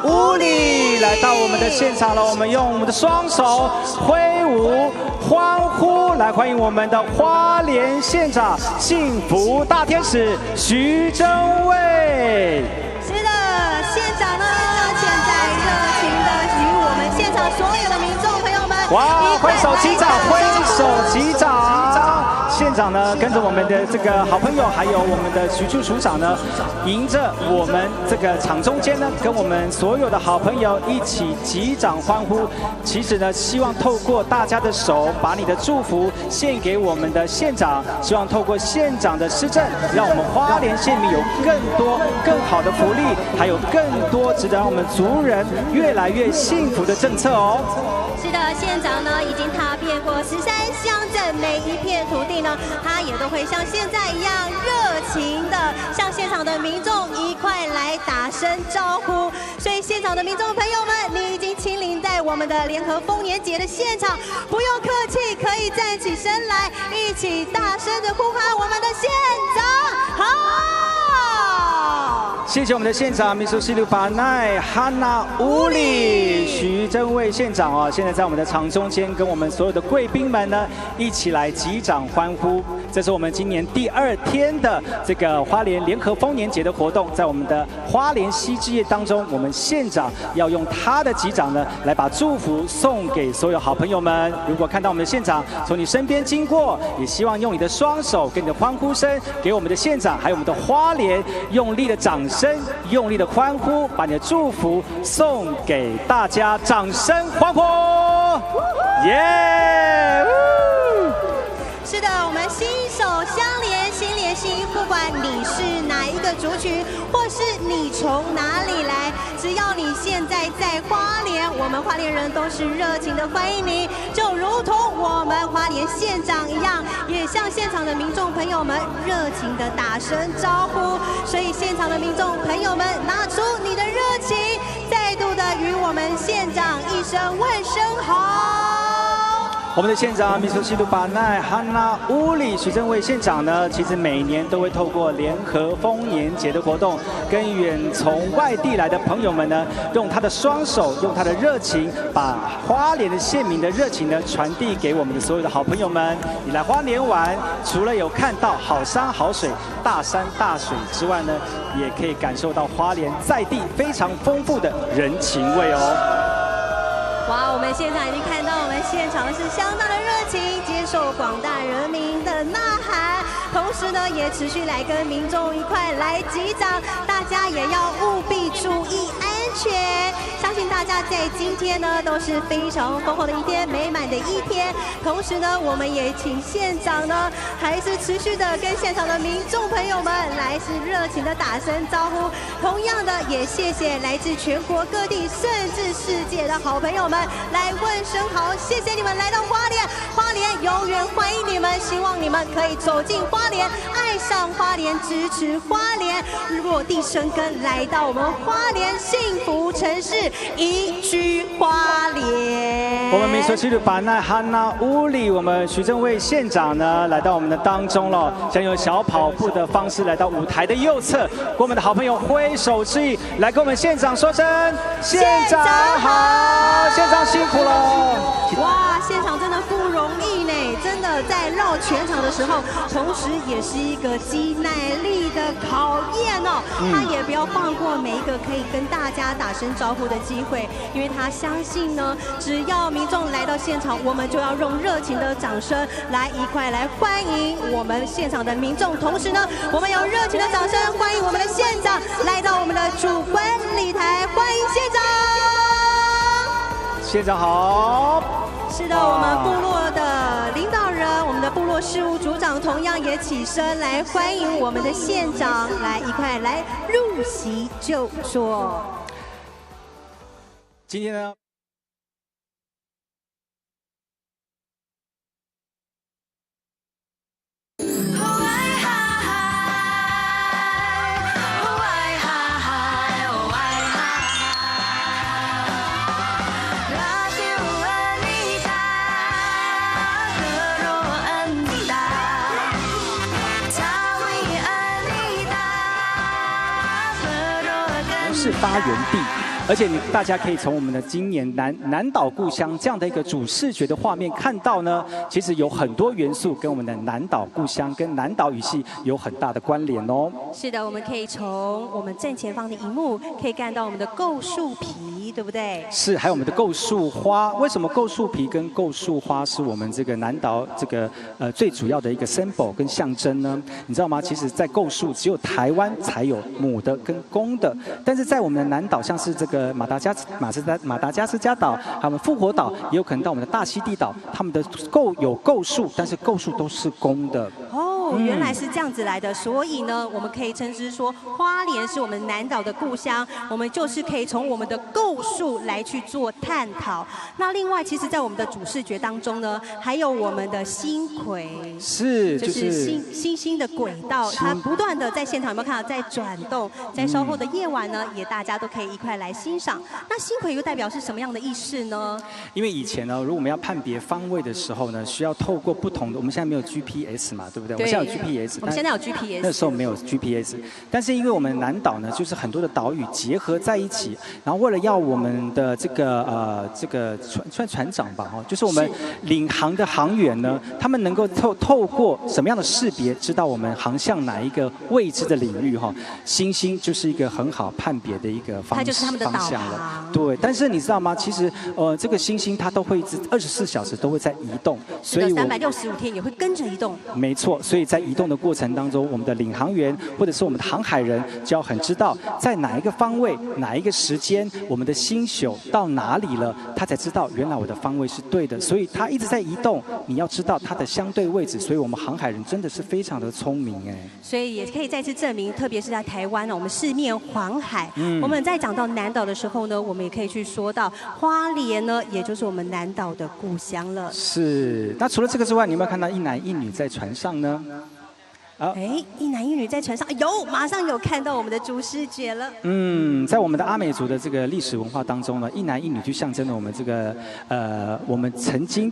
乌里来到我们的现场了。我们用我们的双手挥舞、欢呼来欢迎我们的花莲县长幸福大天使徐祯卫。是的，县长呢，现在热情的与我们现场所有的民众朋友们，哇，挥手击掌，挥手击掌。县长呢，跟着我们的这个好朋友，还有我们的徐处处长呢，迎着我们这个场中间呢，跟我们所有的好朋友一起击掌欢呼。其实呢，希望透过大家的手，把你的祝福献给我们的县长，希望透过县长的施政，让我们花莲县民有更多更好的福利，还有更多值得让我们族人越来越幸福的政策哦。是的，县长呢已经踏遍过13乡镇，每一片土地呢，他也都会像现在一样热情的向现场的民众一块来打声招呼。所以现场的民众朋友们，你已经亲临在我们的联合丰年节的现场，不用客气，可以站起身来，一起大声的呼喊我们的县长好。谢谢我们的县长秘书西鲁巴奈哈纳乌里徐祯卫县长哦，现在在我们的场中间，跟我们所有的贵宾们呢一起来击掌欢呼。这是我们今年第2天的这个花莲联合丰年节的活动，在我们的花莲西之夜当中，我们县长要用他的击掌呢，来把祝福送给所有好朋友们。如果看到我们的县长从你身边经过，也希望用你的双手跟你的欢呼声，给我们的县长还有我们的花莲用力的掌声，用力的欢呼，把你的祝福送给大家，掌声欢呼，耶！是的，我们心手相连，心连心，不管你是哪一个族群，或是你从哪里来，只要你现在在花莲，我们花莲人都是热情的欢迎你，就如同我们花莲县长一样，也向现场的民众朋友们热情的打声招呼。所以现场的民众朋友们，拿出你的热情，再度的与我们县长一声问声好。我们的县长秘书西鲁巴奈哈纳乌里徐祯卫县长呢，其实每年都会透过联合丰年节的活动，跟远从外地来的朋友们呢，用他的双手，用他的热情，把花莲的县民的热情呢传递给我们的所有的好朋友们。你来花莲玩，除了有看到好山好水、大山大水之外呢，也可以感受到花莲在地非常丰富的人情味哦。哇，我们现场已经看到，我们现场是相当的热情，接受广大人民的呐喊，同时呢，也持续来跟民众一块来击掌，大家也要务必注意安全。相信大家在今天呢都是非常丰厚的一天，美满的一天。同时呢，我们也请县长呢，还是持续的跟现场的民众朋友们来是热情的打声招呼。同样的，也谢谢来自全国各地甚至世界的好朋友们来问声好，谢谢你们来到花莲，花莲永远欢迎你们，希望你们可以走进花莲，爱上花莲，支持花莲，落地生根，来到我们花莲幸福城市，宜居花莲。我们秘书西鲁巴奈哈纳乌里，我们徐祯卫县长呢来到我们的当中了，将用小跑步的方式来到舞台的右侧，跟我们的好朋友挥手致意，来跟我们县长说声县长好，县长辛苦了。哇，现场真的不容易呢，真的在绕全场的时候，同时也是一个肌耐力的考验哦。他也不要放过每一个可以跟大家打声招呼的机会，因为他相信呢，只要民众来到现场，我们就要用热情的掌声来一块来欢迎我们现场的民众。同时呢，我们用热情的掌声欢迎我们的县长来到我们的主观礼台，欢迎县长。县长好。是的，我们部落的领导人，我们的部落事务组长同样也起身来欢迎我们的县长，来一块来入席就坐。今天呢，是发源地，而且大家可以从我们的今年南岛故乡这样的一个主视觉的画面看到呢，其实有很多元素跟我们的南岛故乡跟南岛语系有很大的关联哦。是的，我们可以从我们正前方的荧幕可以看到我们的构树皮，对不对？是，还有我们的构树花。为什么构树皮跟构树花是我们这个南岛这个最主要的一个 symbol 跟象征呢？你知道吗？其实，在构树只有台湾才有母的跟公的，但是在我们的南岛，像是这个马达加斯加岛，还有复活岛，也有可能到我们的大溪地岛，他们的构树，但是构树都是公的。哦，原来是这样子来的，所以呢，我们可以称之说花莲是我们南岛的故乡，我们就是可以从我们的构树来去做探讨。那另外，其实，在我们的主视觉当中呢，还有我们的星魁，是，就是星星的轨道，它不断的在现场有没有看到在转动？在稍后的夜晚呢，也大家都可以一块来欣赏。那星魁又代表是什么样的意思呢？因为以前呢，如果我们要判别方位的时候呢，需要透过不同的，我们现在没有 GPS 嘛，对不对？我们现在有 GPS， 我们现在有 GPS， 那时候没有 GPS， 但是因为我们南岛呢，就是很多的岛屿结合在一起，然后为了要我们的这个船长吧，哈，就是我们领航的航员呢，他们能够透过什么样的识别，知道我们航向哪一个位置的领域哈，星星就是一个很好判别的一个方向了。对，但是你知道吗？其实这个星星它都会24小时都会在移动，所以365天也会跟着移动。没错，所以在移动的过程当中，我们的领航员或者是我们的航海人就要很知道在哪一个方位、哪一个时间，我们的星宿到哪里了，他才知道原来我的方位是对的。所以他一直在移动，你要知道它的相对位置。所以我们航海人真的是非常的聪明哎。所以也可以再次证明，特别是在台湾呢，我们四面环海。我们在讲到南岛的时候呢，我们也可以去说到花莲呢，也就是我们南岛的故乡了。是。那除了这个之外，你有没有看到一男一女在船上呢？哎，一男一女在船上，有，马上有看到我们的主视觉了。在我们的阿美族的这个历史文化当中呢，一男一女就象征了我们这个我们曾经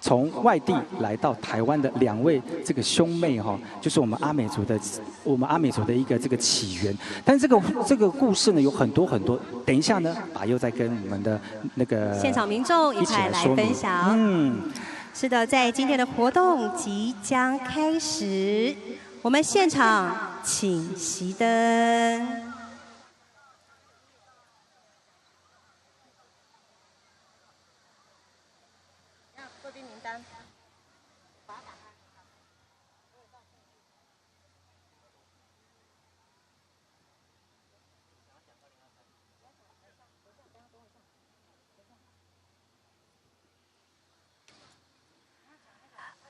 从外地来到台湾的2位这个兄妹哈，就是我们阿美族的一个这个起源。但是这个故事呢有很多，等一下呢，把又再跟我们的那个现场民众一起来分享。是的，在今天的活动即将开始，我们现场请熄灯。贵宾名单。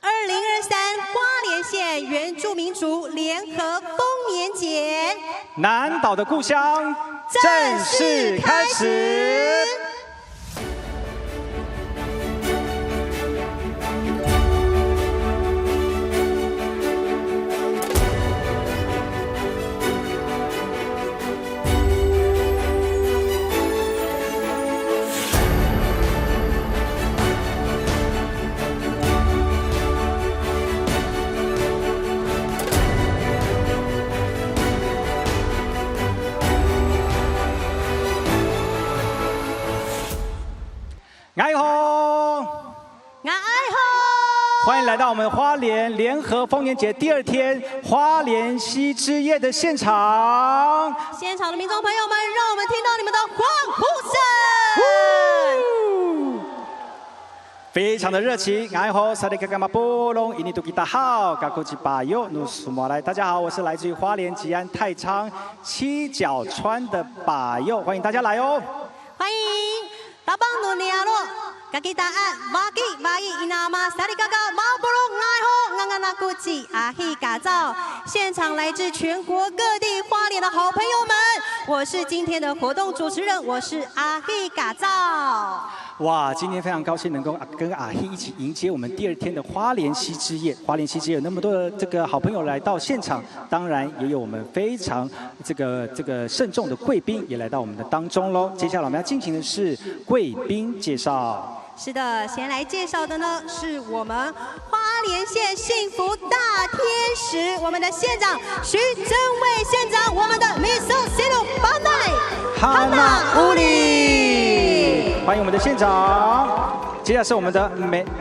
2023花莲县原住民族联合丰年节，南岛的故乡正式开始。爱好，欢迎来到我们花莲联合丰年节第2天花莲溪之夜的现场。现场的民众朋友们，让我们听到你们的欢呼声，非常的热情。爱好，萨利卡嘎马波隆，印尼杜吉达好，嘎古吉巴尤努苏马来。大家好，我是来自于花莲吉安太仓七角川的巴尤，欢迎大家来哦。欢迎。大邦努尼亚洛，嘎吉达安，马吉马伊伊纳马萨利嘎嘎马布隆爱好，安安那古吉阿希嘎造，现场来自全国各地花莲的好朋友们，我是今天的活动主持人，我是阿希嘎造。哇，今天非常高兴能够跟阿希一起迎接我们第2天的花莲溪之夜。花莲溪之夜有那么多的这个好朋友来到现场，当然也有我们非常这个慎重的贵宾也来到我们的当中喽。接下来我们要进行的是贵宾介绍。是的，先来介绍的呢是我们花莲县幸福大天使，我们的县长徐增伟县长，我们的米索西鲁巴奈。哈娜乌里，欢迎我们的县长。接下来是我们的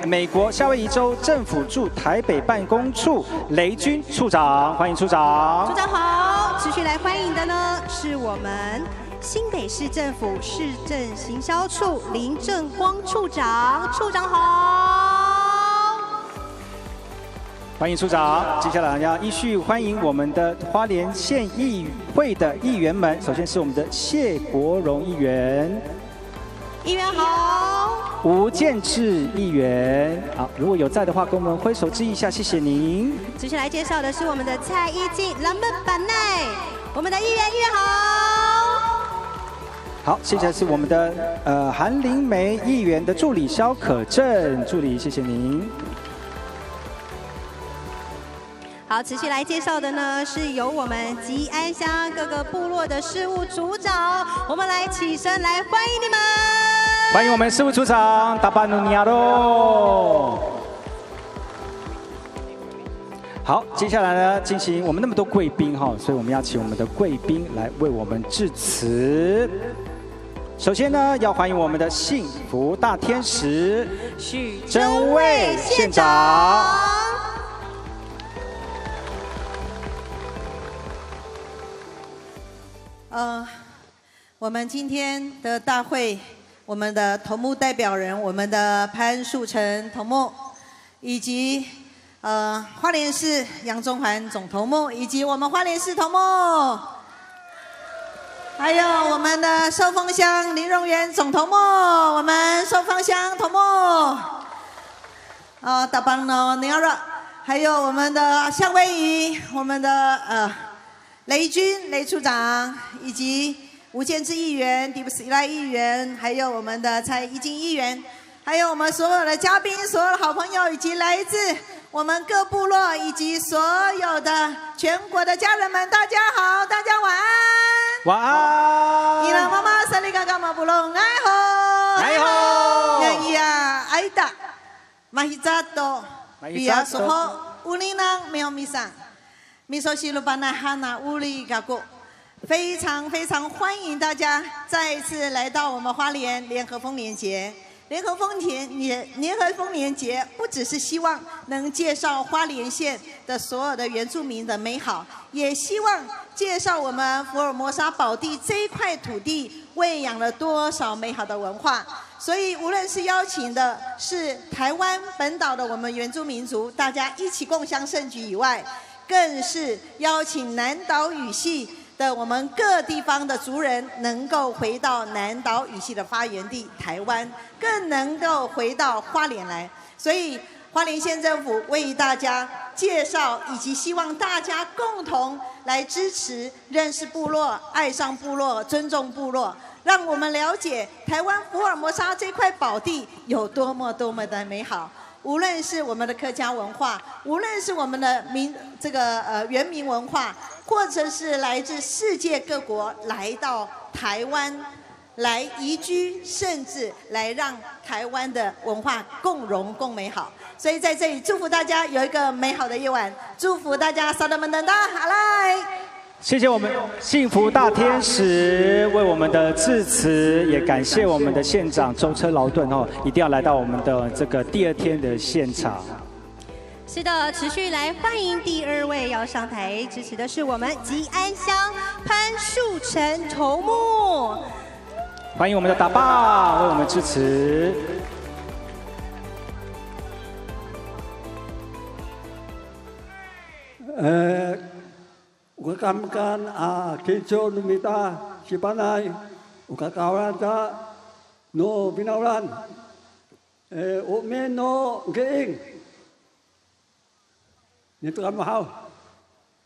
美国夏威夷州政府驻台北办公处雷军处长，欢迎处长。处长好，持续来欢迎的呢是我们新北市政府市政行销处林正光处长，处长好。欢迎处长。接下来要依序欢迎我们的花莲县议会的议员们，首先是我们的谢国荣议员。议员好，吴建志议员，好，如果有在的话，跟我们挥手致意一下，谢谢您。接下来介绍的是我们的蔡依静蓝本板奈，我们的议员好。好，接下来是我们的韩灵梅议员的助理萧可正助理，谢谢您。好，持续来介绍的呢，是由我们吉安乡各个部落的事务组长，我们来起身来欢迎你们。欢迎我们事务组长达巴努尼亚罗。好，接下来呢，进行我们那么多贵宾哈，所以我们要请我们的贵宾来为我们致辞。首先呢，要欢迎我们的幸福大天使许真卫县长。我们今天的大会，我们的头目代表人，我们的潘树成头目，以及花莲市杨中环总头目，以及我们花莲市头目，还有我们的寿丰乡林荣元总头目，我们寿丰乡头目，大邦诺尼亚热，还有我们的夏威夷，我们的雷军雷处长，以及吴建志议员、迪布斯伊赖议员，还有我们的蔡依静议员，还有我们所有的嘉宾、所有的好朋友，以及来自我们各部落以及所有的全国的家人们，大家好，大家晚安。晚安。伊拉妈妈萨利嘎嘎马布隆，爱好，爱好。呀呀，爱达，马希扎多，比亚索吼，乌里囊没有米桑，米索西鲁巴奈哈纳乌里嘎古。非常非常欢迎大家再一次来到我们花莲联合丰年节。联合丰年节不只是希望能介绍花莲县的所有的原住民的美好，也希望介绍我们福尔摩沙宝地这一块土地喂养了多少美好的文化。所以无论是邀请的是台湾本岛的我们原住民族，大家一起共襄盛举以外，更是邀请南岛语系的我们各地方的族人能够回到南岛语系的发源地台湾，更能够回到花莲来。所以花莲县政府为大家介绍，以及希望大家共同来支持、认识部落、爱上部落、尊重部落，让我们了解台湾福尔摩沙这块宝地有多么多么的美好。无论是我们的客家文化，无论是我们的原民文化，或者是来自世界各国来到台湾来移居，甚至来让台湾的文化共荣共美好。所以在这里祝福大家有一个美好的夜晚，祝福大家萨德门登达好来。谢谢我们幸福大天使为我们的致辞，也感谢我们的县长舟车劳顿哦，一定要来到我们的这个第二天的现场。是的，持续来欢迎第二位要上台支持的是我们吉安乡潘树成头目，欢迎我们的大爸为我们致辞。Ukakamkan Kincho Numita Sipanay Ukakawaran ta no binauran Umen no geing Nito kan mahal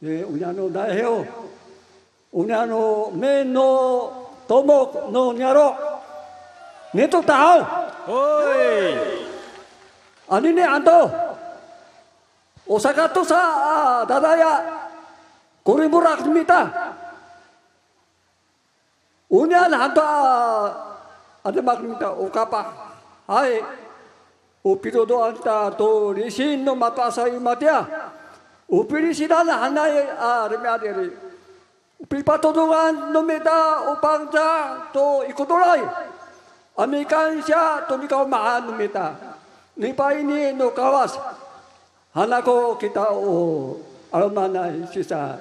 Unyano dahil Unyano men no tomok no nyaro Nito tahal Oi Ani ni anto Osaka to sa dadaya Kuriburak mita. Unya hanta ada maknita ukapa. Hai upito do anta to risin no mata sai matia. Upiri sidana hanai remade. Pipatulungan numita upang sa to ikutuloy. Amikan siya to ikaw maan numita. Nipa ini no kawas. Hanako kita o almana sisa.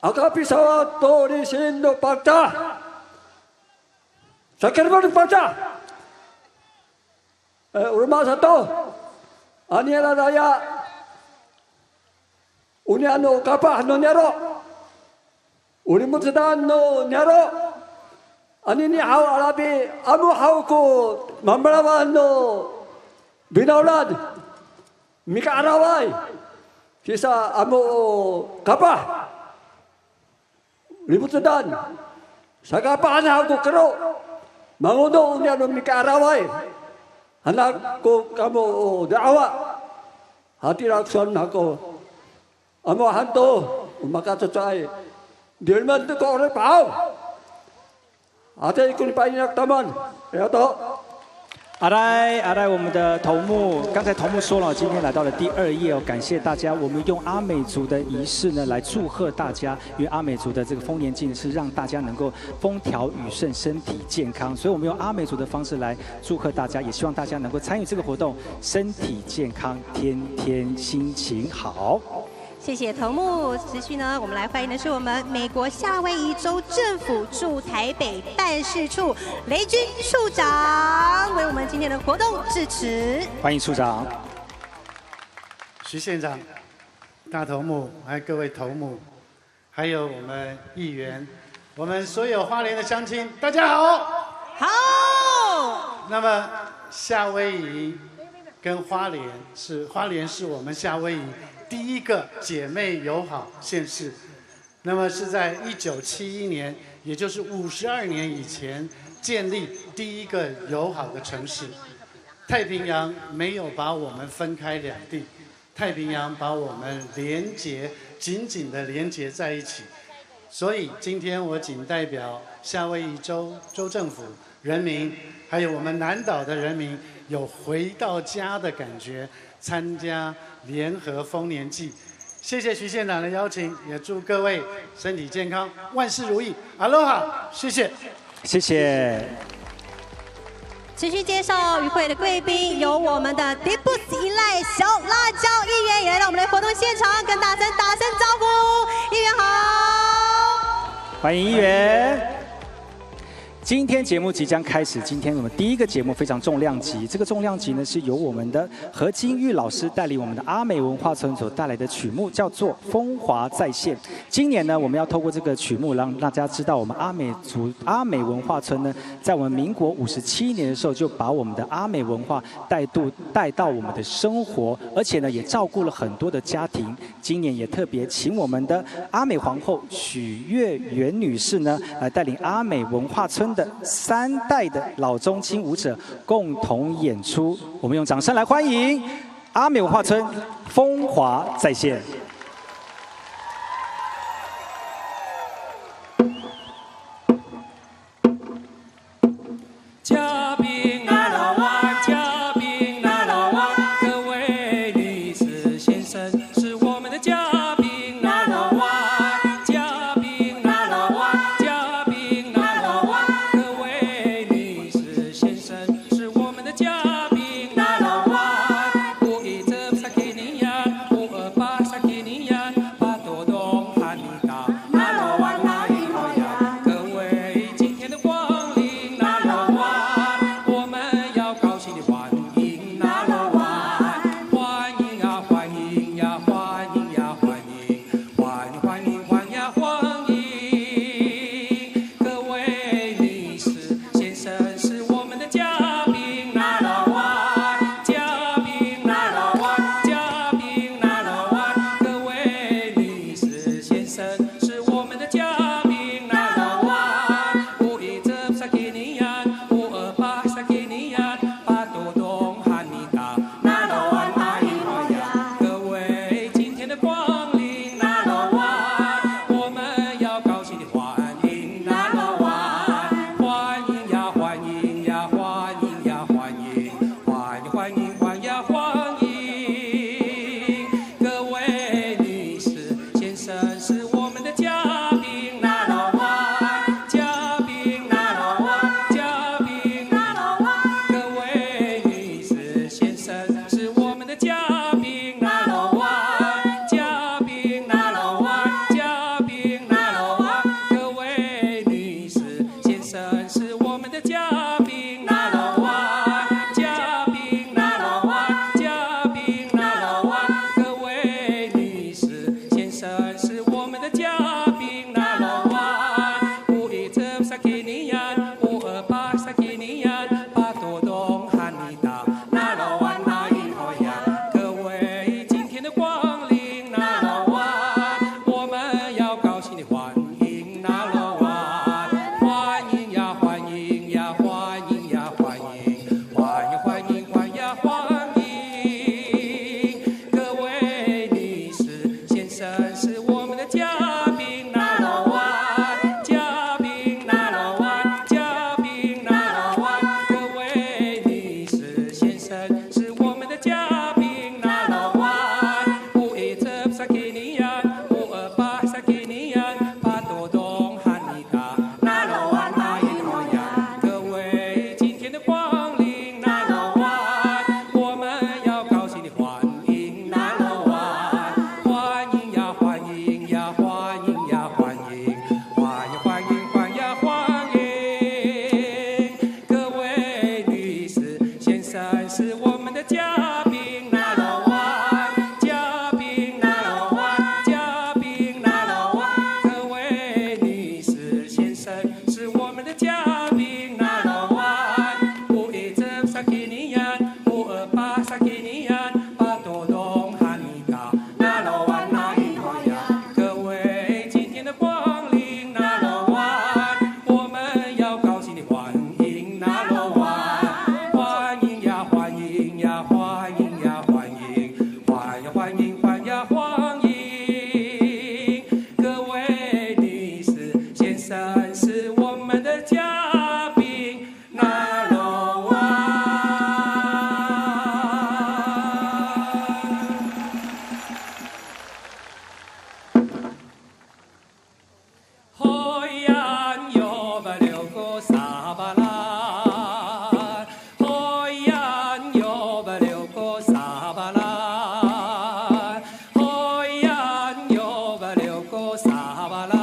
Akapisawa to risin no pagta. Sakit banget pagta. Rumah satu. Aniela raya. Uniano kapah no nyaro. 우리 무트단 노 냐로 아니니 하우 아라비 아무 하우고 만바라반 노 비나울란 미카 아라와이 기사 아무 가파 우리 무트단 사가파 하나 하고 그로 망오도 우냐로 미카 아라와이 하나고 까모 다와 하티락선 하고 아무 한도 우마카토 짜이 Dilman tu kau orang tahu. Ada ikut banyak teman, ya toh.阿来，我们的头目刚才头目说了，今天来到了第2页哦，感谢大家。我们用阿美族的仪式呢来祝贺大家，因为阿美族的这个丰年祭是让大家能够风调雨顺、身体健康，所以我们用阿美族的方式来祝贺大家，也希望大家能够参与这个活动，身体健康，天天心情好。谢谢头目。持续呢，我们来欢迎的是我们美国夏威夷州政府驻台北办事处雷军处长，为我们今天的活动致辞。欢迎处长。徐县长、大头目，还有各位头目，还有我们议员，我们所有花莲的乡亲，大家好。好。那么夏威夷跟花莲是我们夏威夷第一个姐妹友好县市，那么是在1971年，也就是52年以前建立第一个友好的城市。太平洋没有把我们分开两地，太平洋把我们紧紧的连结在一起。所以今天我仅代表夏威夷州政府人民，还有我们南岛的人民，有回到家的感觉，参加联合丰年祭。谢谢徐县长的邀请，也祝各位身体健康，万事如意。阿罗哈，谢谢。谢谢。持续介绍与会的贵宾，有我们的迪布斯依赖小辣椒议员也来到我们的活动现场，跟大家打声招呼。议员好，欢迎议员。今天节目即将开始，今天我们第一个节目非常重量级，这个重量级呢是由我们的何金玉老师带领我们的阿美文化村所带来的曲目，叫做《风华再现》。今年呢，我们要透过这个曲目，让大家知道我们阿美文化村呢，在我们民国57年的时候，就把我们的阿美文化带到我们的生活，而且呢，也照顾了很多的家庭。今年也特别请我们的阿美皇后许月圆女士呢，来带领阿美文化村的3代的老中青舞者共同演出，我们用掌声来欢迎阿美文化村风华再现。嘉宾那老哇，嘉宾那老哇，各位女士先生是我们的嘉宾那老哇，嘉宾那老哇，嘉宾那老哇，各位女士先生是我们的嘉宾那老哇，517 萨基尼亚，528萨基尼。我们的嘉宾那老哇，嘉宾那老哇，嘉宾那老哇，各位女士先生是我们的嘉宾那老哇，517 sakinian 528 sakinian 巴多东汉尼达那老哇那一号呀，各位今天的光临那老哇，我们要高兴的欢迎那老哇，欢迎呀欢迎呀欢迎呀欢迎，欢迎欢迎欢呀欢迎，各位女士先生是我们的嘉宾那老哇，嘉宾那老哇，嘉宾那老哇，各位女士先生是我们的嘉宾那老哇，517 sakinian 528 sakinian 巴多东汉尼达那老哇那一号呀，各位今天的光临那老哇，我们要高兴的欢迎那老哇，欢迎呀欢迎呀欢迎呀欢迎，欢迎欢迎欢呀欢迎，各位女士先生是我们的嘉宾那老哇，嘉宾那老哇，嘉宾那老哇，各位女士先生是我们的嘉宾那老哇，517 sakinian 528 sakinian 巴多东汉尼达那老哇那一号呀，各位今天的光临那老哇，我们要高兴的欢迎那老哇，欢迎呀欢迎呀欢迎呀欢迎，欢呀欢迎欢呀欢迎，各位女士先生是我们的嘉宾那老哇。Hoyan yo baleuko sabalan, Hoyan yo baleuko sabalan, Hoyan yo baleuko sabalan,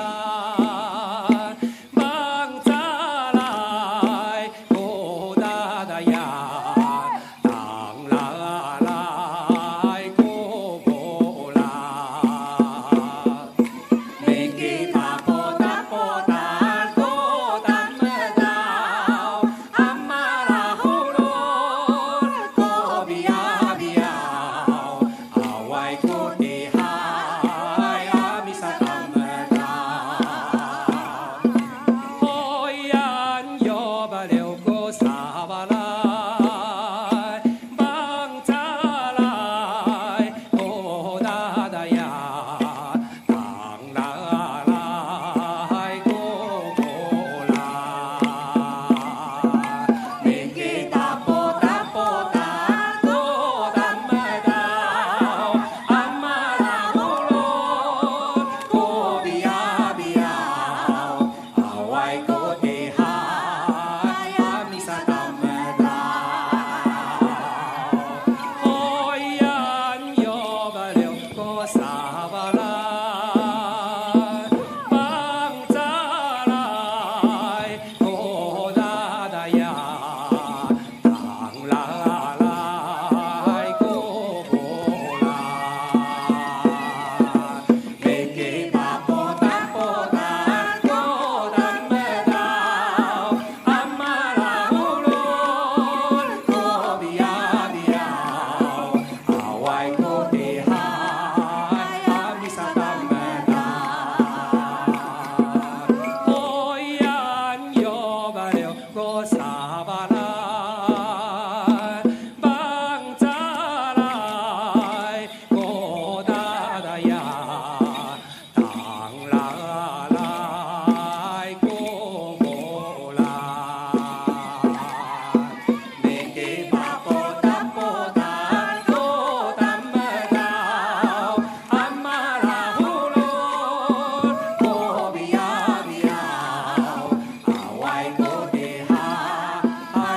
bangsalay ko dadayan, tang lalay ko bolan. Miki tapo-tapo-tan ko tamadaw, amarahulon ko biyabiyaw, away ko tihay ami sa tamadaw. Hoyan yo baliw ko sa balay, bangsalay ko dadayan, tang lalay ko bolan. Miki tapo-tapo-tan ko tamadaw, amarahulon ko biyabiyaw, away ko tihay ami sa tamadaw. Hoyan yo baliw ko sa balay, bangsalay ko dadayan, tang lalay ko bolan. Miki tapo-tapo-tan ko tamadaw, amarahulon ko biyabiyaw, away ko tihay ami sa tamadaw. Hoyan yo baliw ko sa balay, bangsalay ko dadayan, tang lalay ko bolan. Miki tapo-tapo-tan ko tamadaw, amarahulon ko biyabiyaw, away ko tihay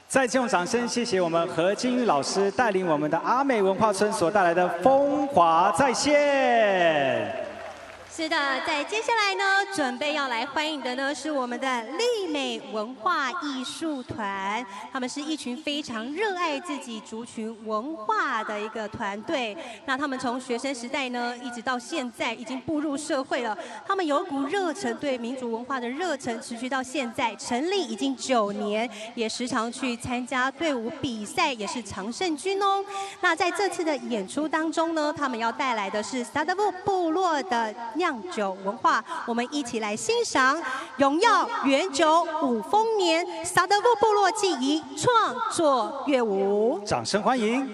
再次用掌声谢谢我们何金玉老师带领我们的阿美文化村所带来的风华再现。是的，在接下来呢，准备要来欢迎的呢是我们的丽美文化艺术团，他们是一群非常热爱自己族群文化的一个团队。那他们从学生时代呢，一直到现在已经步入社会了，他们有股热忱，对民族文化的热忱持续到现在，成立已经9年，也时常去参加队伍比赛，也是常胜军哦。那在这次的演出当中呢，他们要带来的是萨达布部落的酿酒文化，我们一起来欣赏荣耀原酒5丰年萨达布部落记忆创作乐舞，掌声欢迎。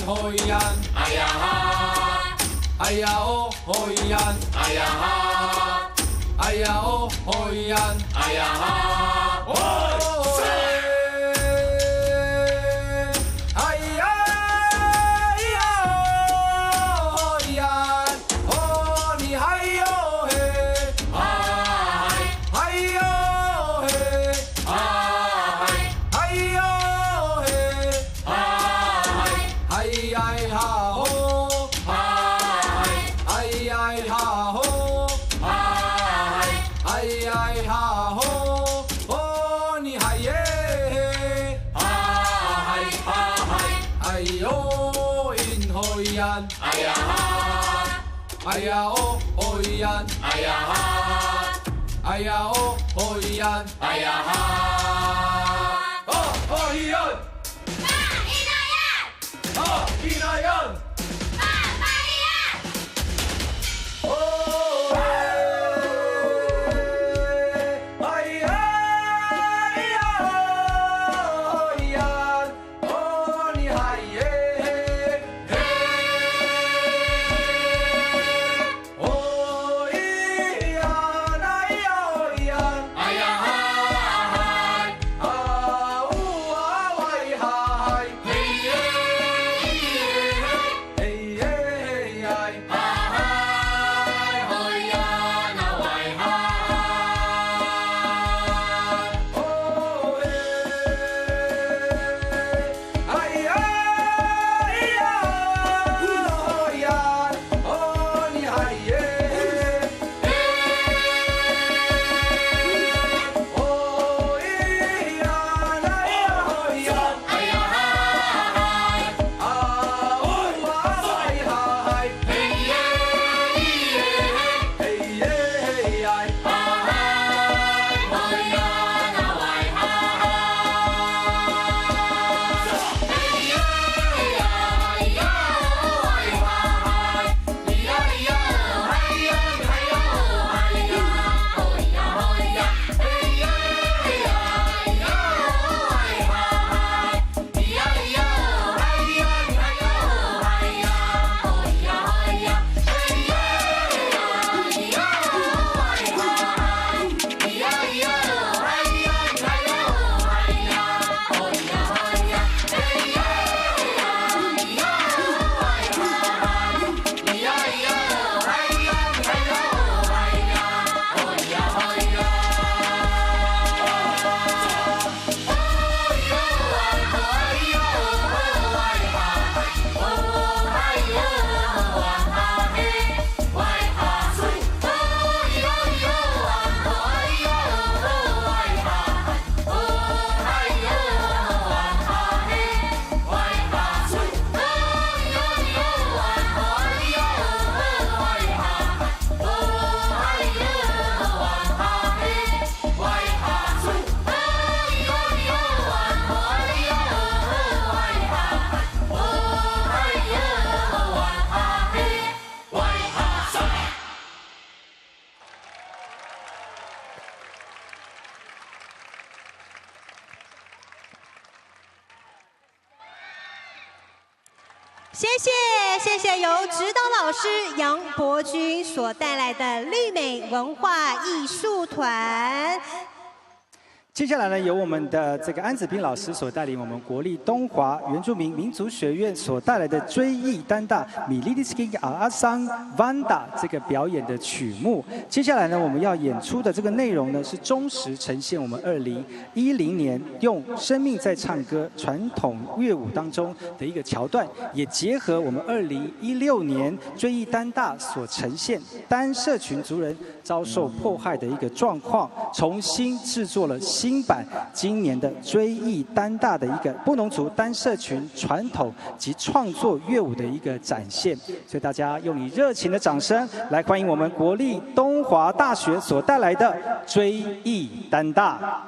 好伊安，哎呀哈，哎呀哦好伊安，哎呀哈，哎呀哦好伊安，哎呀哈，哦塞，哎呀呀哦好伊安，哦你嗨哟嘿，嗨，嗨哟嘿，嗨，嗨哟嘿，嗨，嗨呀哈吼，嗨，嗨呀哈吼，嗨，嗨呀哈吼，哦你嗨耶，嗨嗨嗨，哎呦因好伊安，哎呀哈，哎呀哦好伊安，哎呀哈，哎呀哦好伊安，哎呀哈，哦好伊安。Oh, Hinayan! Oh, ay, ay, oh, yan. Oh, ni haye. Oh, yan, ay, oh, yan. Ay, ay, ah, ay, ay.谢谢由指导老师杨伯君所带来的绿美文化艺术团。接下来呢，由我们的这个安子彬老师所带领我们国立东华原住民民族学院所带来的追忆丹大米利利斯金阿桑万达这个表演的曲目。接下来呢，我们要演出的这个内容呢，是忠实呈现我们2010年用生命在唱歌传统乐舞当中的一个桥段，也结合我们2016年追忆丹大所呈现单社群族人遭受迫害的一个状况，重新制作了新版今年的追忆丹大的一个布农族单社群传统及创作乐舞的一个展现。所以大家用你热情的掌声来欢迎我们国立东华大学所带来的追忆丹大。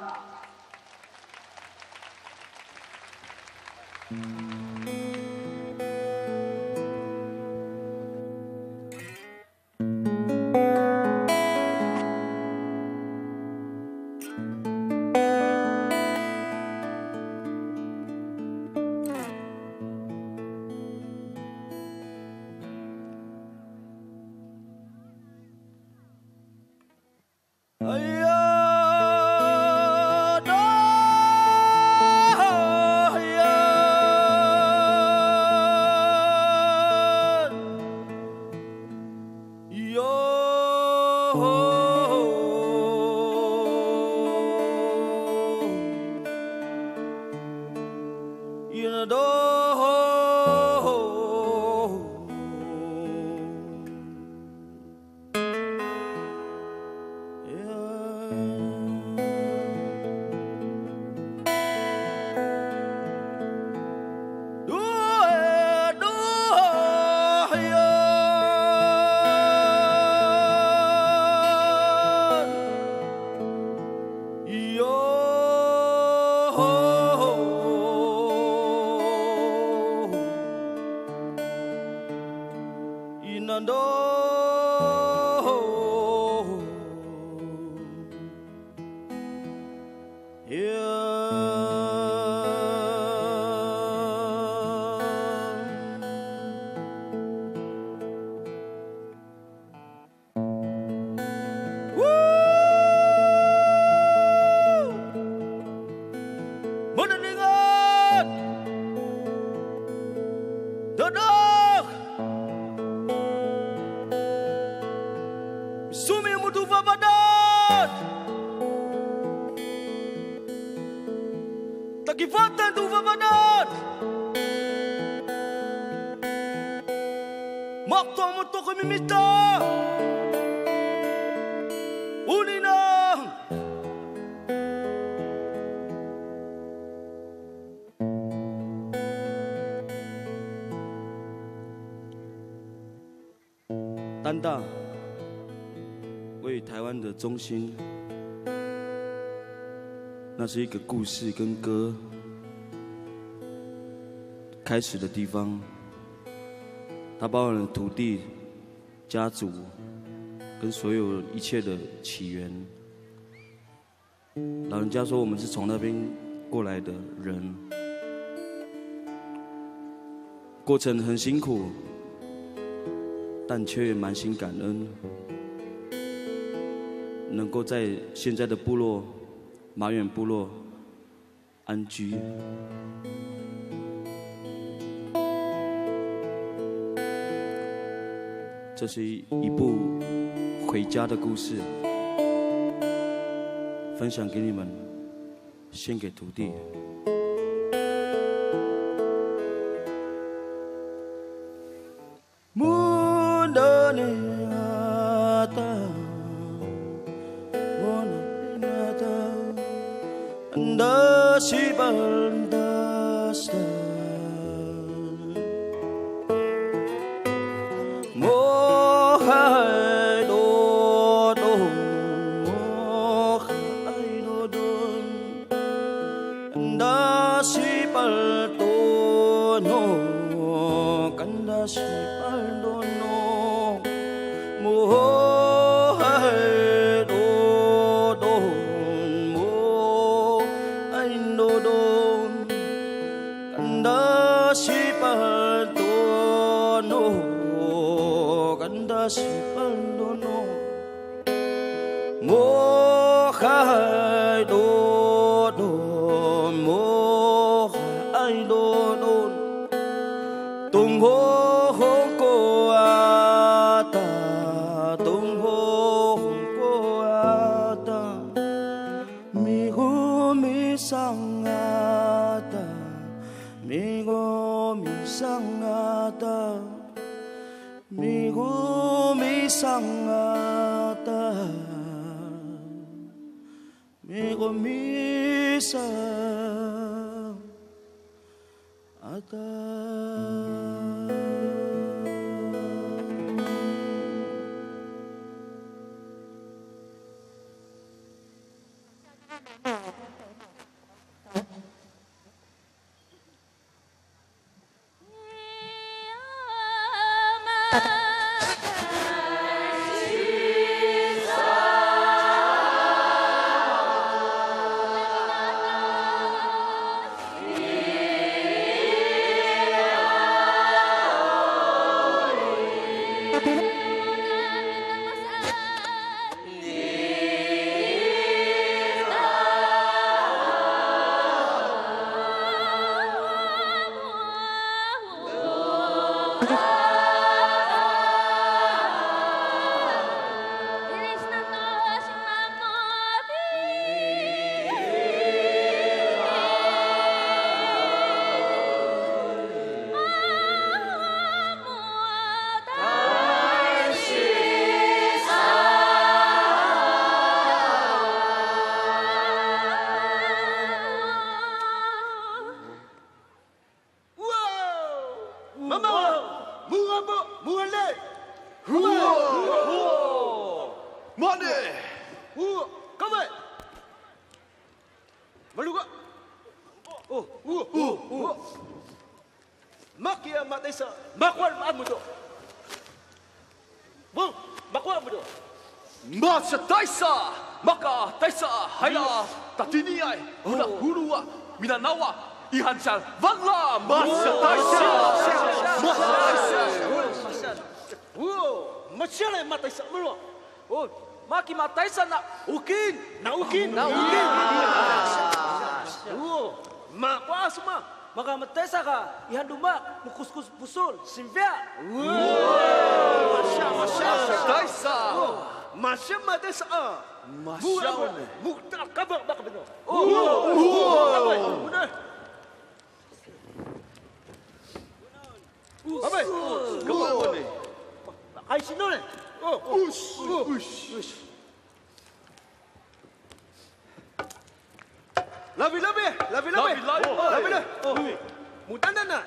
丹大位于台湾的中心，那是一个故事跟歌开始的地方。它包含了土地、家族跟所有一切的起源。老人家说我们是从那边过来的人，过程很辛苦，但却满心感恩，能够在现在的部落马远部落安居。这是一部回家的故事，分享给你们，献给土地。Makia matesa, makwal mamudo. Bung, makwal mudo. Masa taisa, maka taisa haya tatiniai, hula hurua, minanawa, ihansal, valla, masa taisa. Masa taisa. Masyale mataisa mulu. Oh, maki mataisa na ukin, na ukin, na ukin. Makwa semua. Maka matesa ka, ihan dumak, mukus-kus pusul, simvia. Masya, taisa. Masya matesa. Masya. Mukta kabar bak benar. Udah. Apa? Kabar ni. Hai sini ni. Ush. Labi. Mutan na.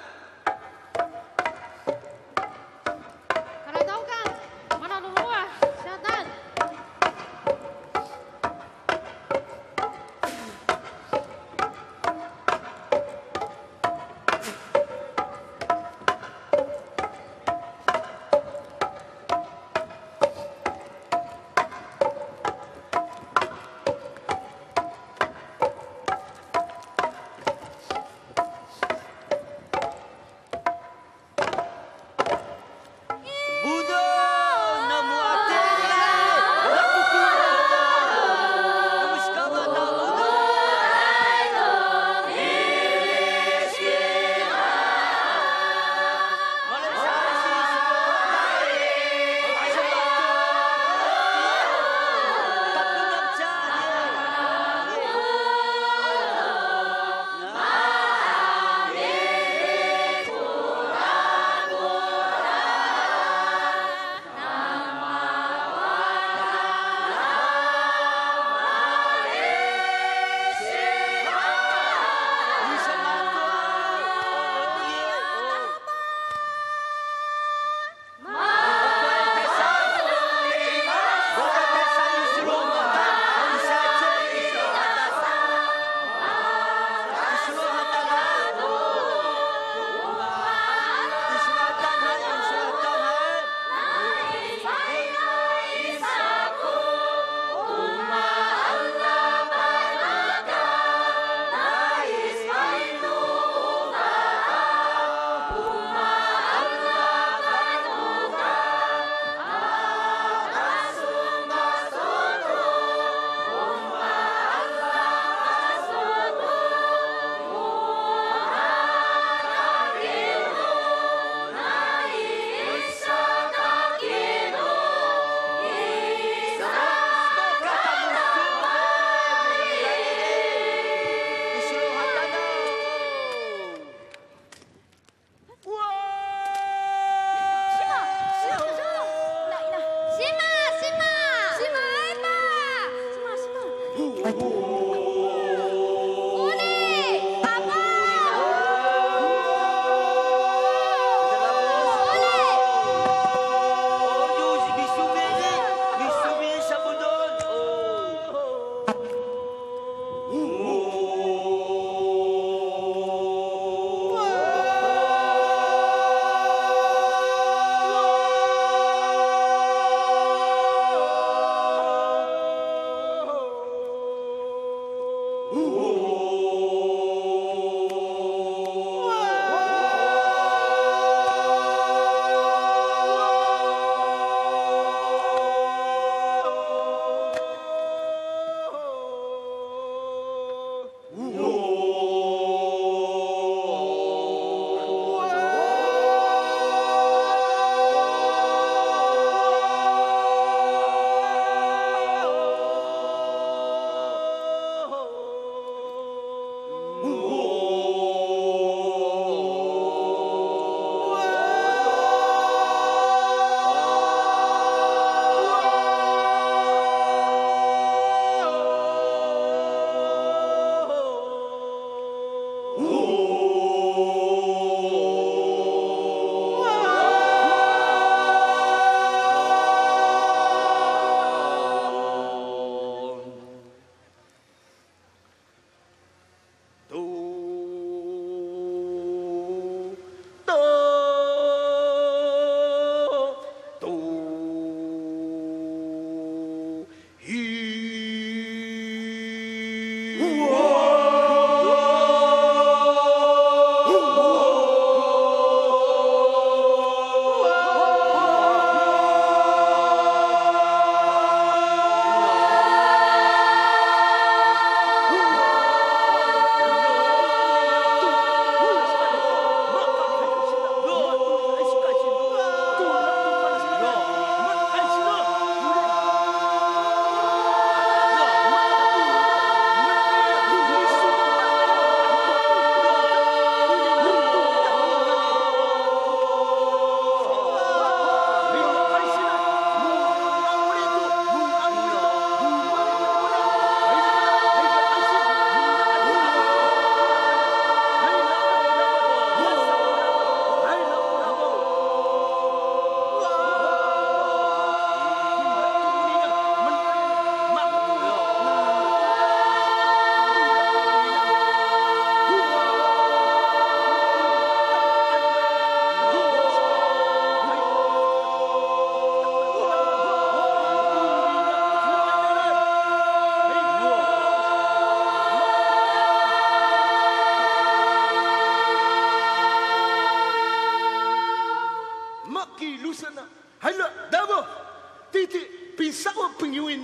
Kalau tahu kan, mana dulu ah, syaitan.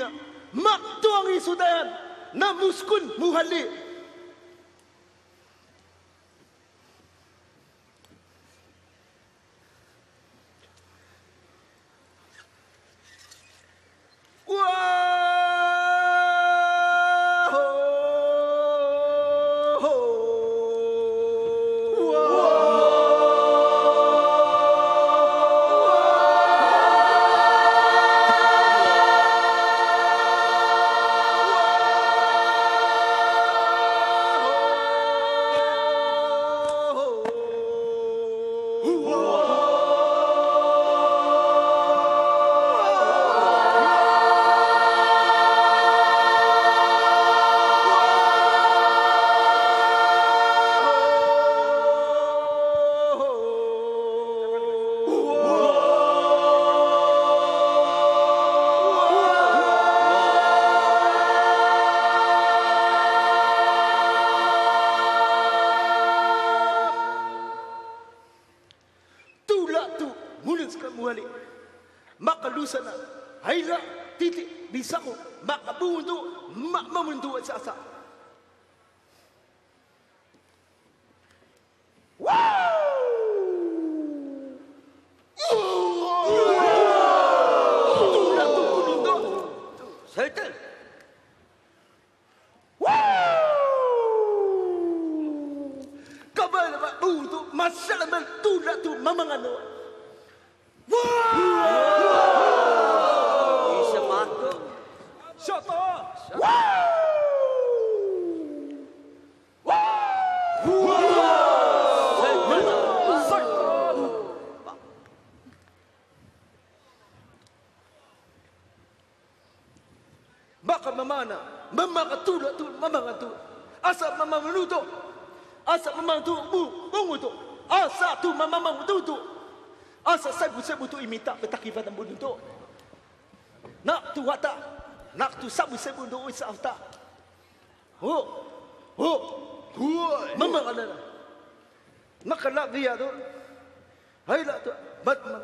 Bina mak tuangi sudayan na muskun muhalli makalusana haila titik bisa ko makabundu mamundu at sasa. Sultan. Kabal ba untuk masalah tulah tu mamangano. Isamato. Shota. Baka mamana, mamakatulad tu, mamangatu. Asa mamamunuto, asa mamantu bunguto, asa tu mamamututo, asa sabu tu imita betakibat ang bunuto. Nak tu wata, nak tu sabu do isa afta. Mamangana. Makalak dia tu, hayla tu, batman.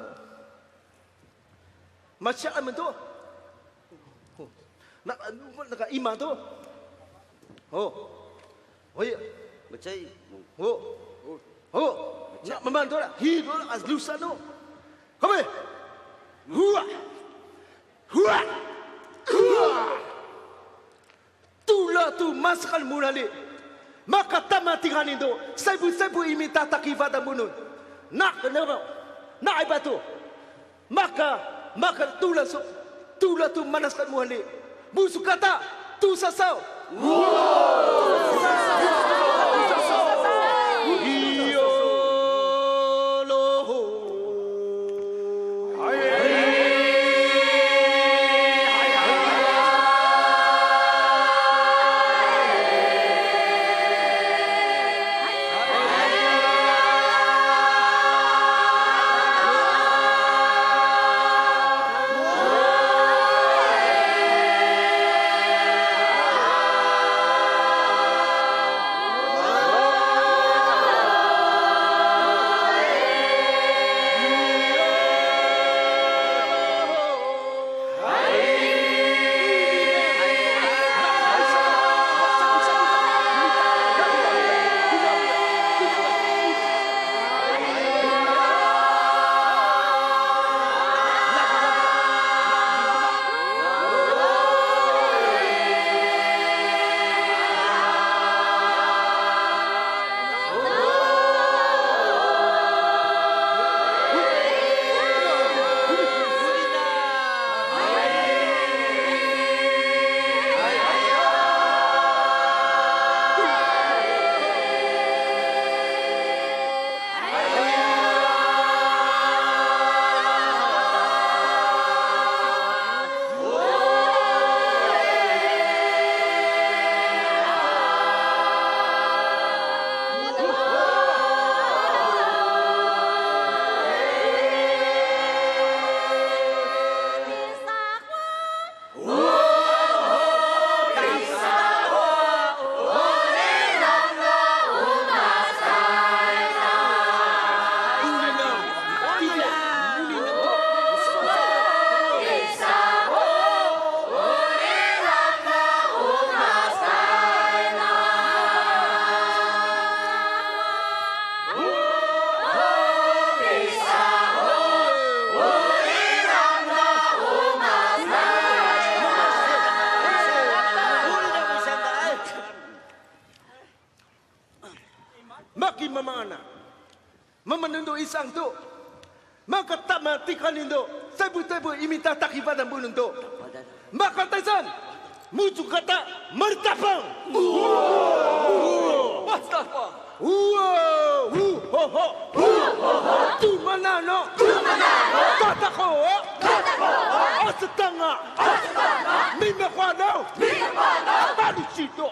Masyaan tu. Nak iman tu. Ya. Macam. Nak membantu lah. Hidup as lusa tu. Kami. Tulah tu masakal mulali. Maka tamatikan itu. Sebu imita takifat dan bunun. Nak kenapa? Nak ibatu. Maka tulah tu manaskan mulali. Musuh kata tu sasau. mana. Mama nendo isang tu. Maka tak mati kalindo. Tebu-tebu imita takibadan bunun tu. Maka Tyson. Muju kata mertapang. Mustafa. Tu mana no? Tatako. Asetanga. Mime kwano. Baluchito.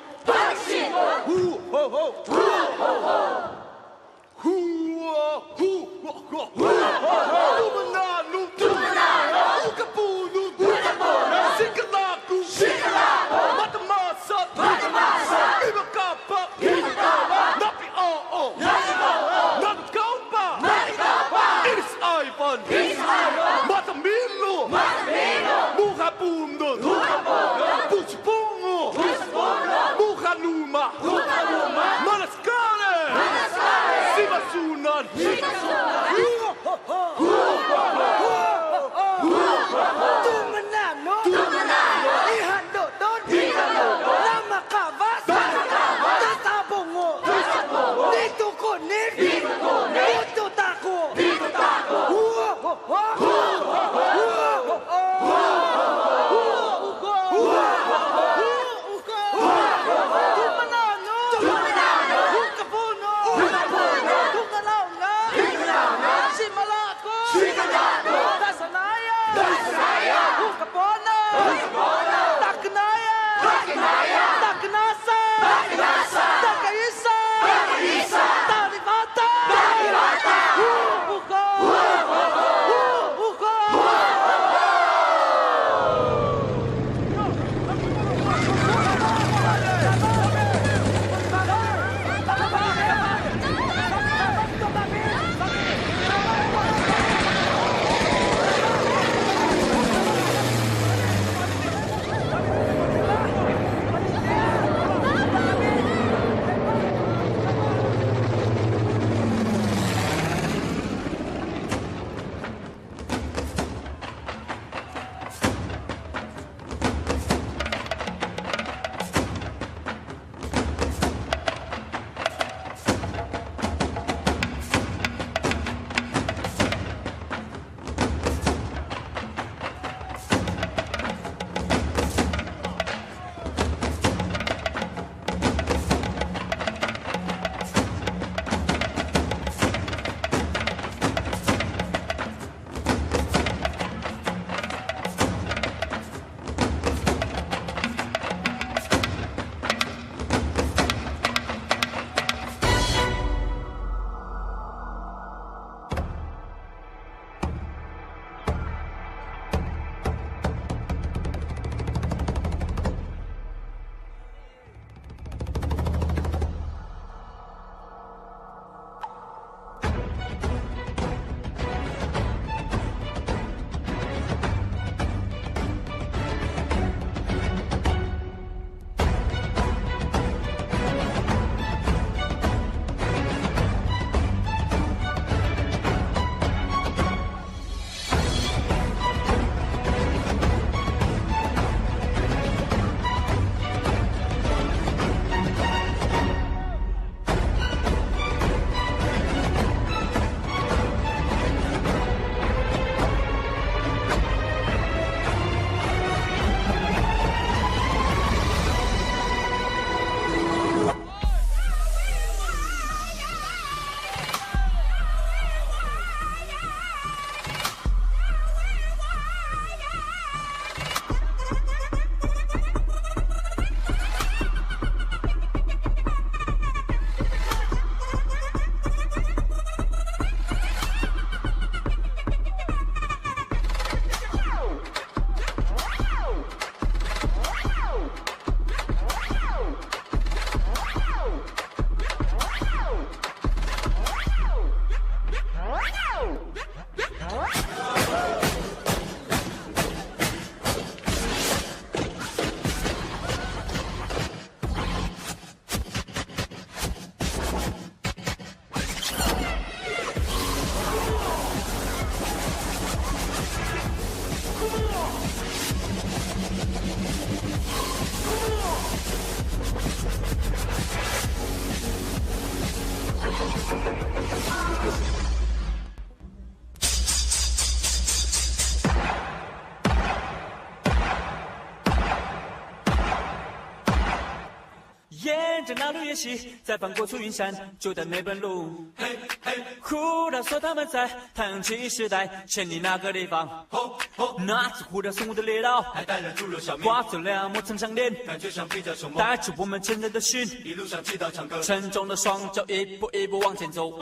演习，再翻过出云山，就在那本路。嘿嘿，胡大说他们在太阳骑时代千里那个地方。吼吼，那只胡大生活的猎刀，还带了猪肉小面，挂着两抹曾项链，感觉像比较凶猛，带着我们前人的心，一路上祈祷唱歌，沉重的双脚一步一步往前走。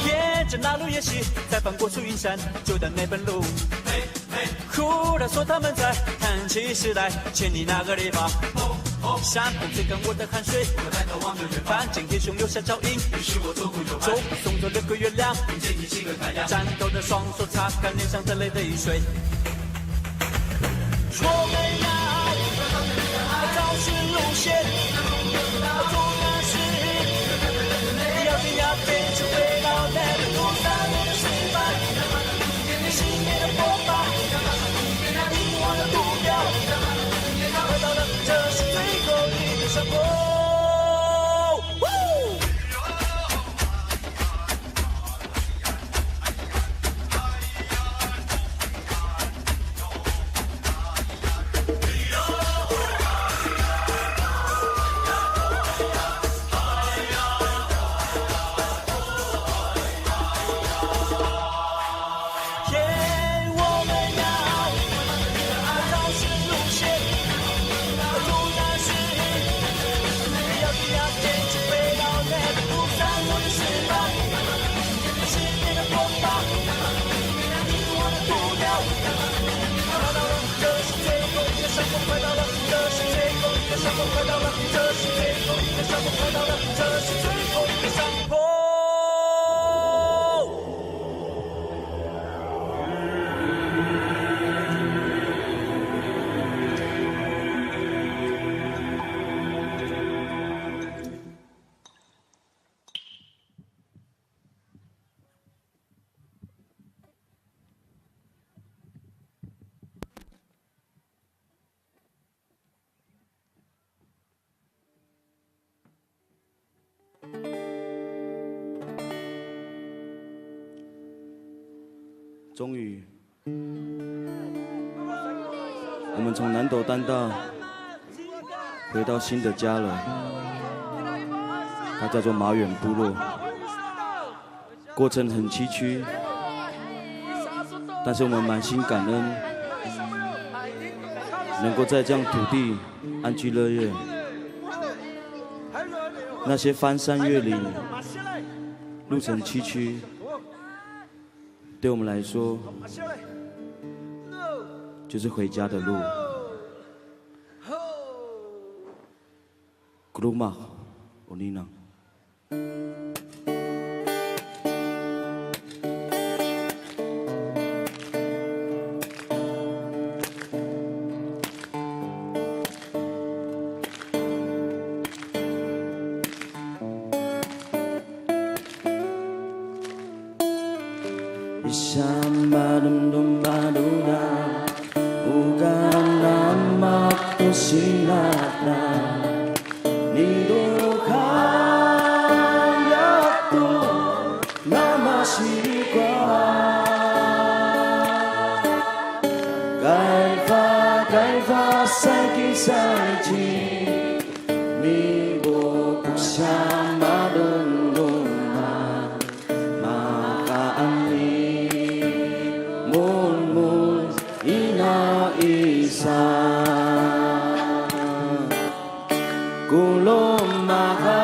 沿着那路演习，再翻过出云山，就在那本路。嘿嘿，胡大说他们在汉气时代千里那个地方。山风吹干我的汗水，我抬头望着远方，见英雄留下脚印，于是我左顾右盼，送走6个月亮，并肩提起个太阳，战斗的双手擦干脸上的泪的雨水。我们要找寻路线，重要是要怎样变成回到那个路上我的翅膀，信念的火把，遗忘的目标，回到了这是最后一个山坡。终于，我们从南斗丹大回到新的家了，它叫做马远部落。过程很崎岖，但是我们满心感恩，能够在这样土地安居乐业。那些翻山越岭，路程崎岖。对我们来说，就是回家的路。Ke rumah, Oninang。Sama dum-dum-ba-du-da Bukan nama kusinatna Nidokan jatuh nama sikwa Kaifa saiki Mibo kusama dum-dum-ba Maka ani Mun ina isa Kulum maka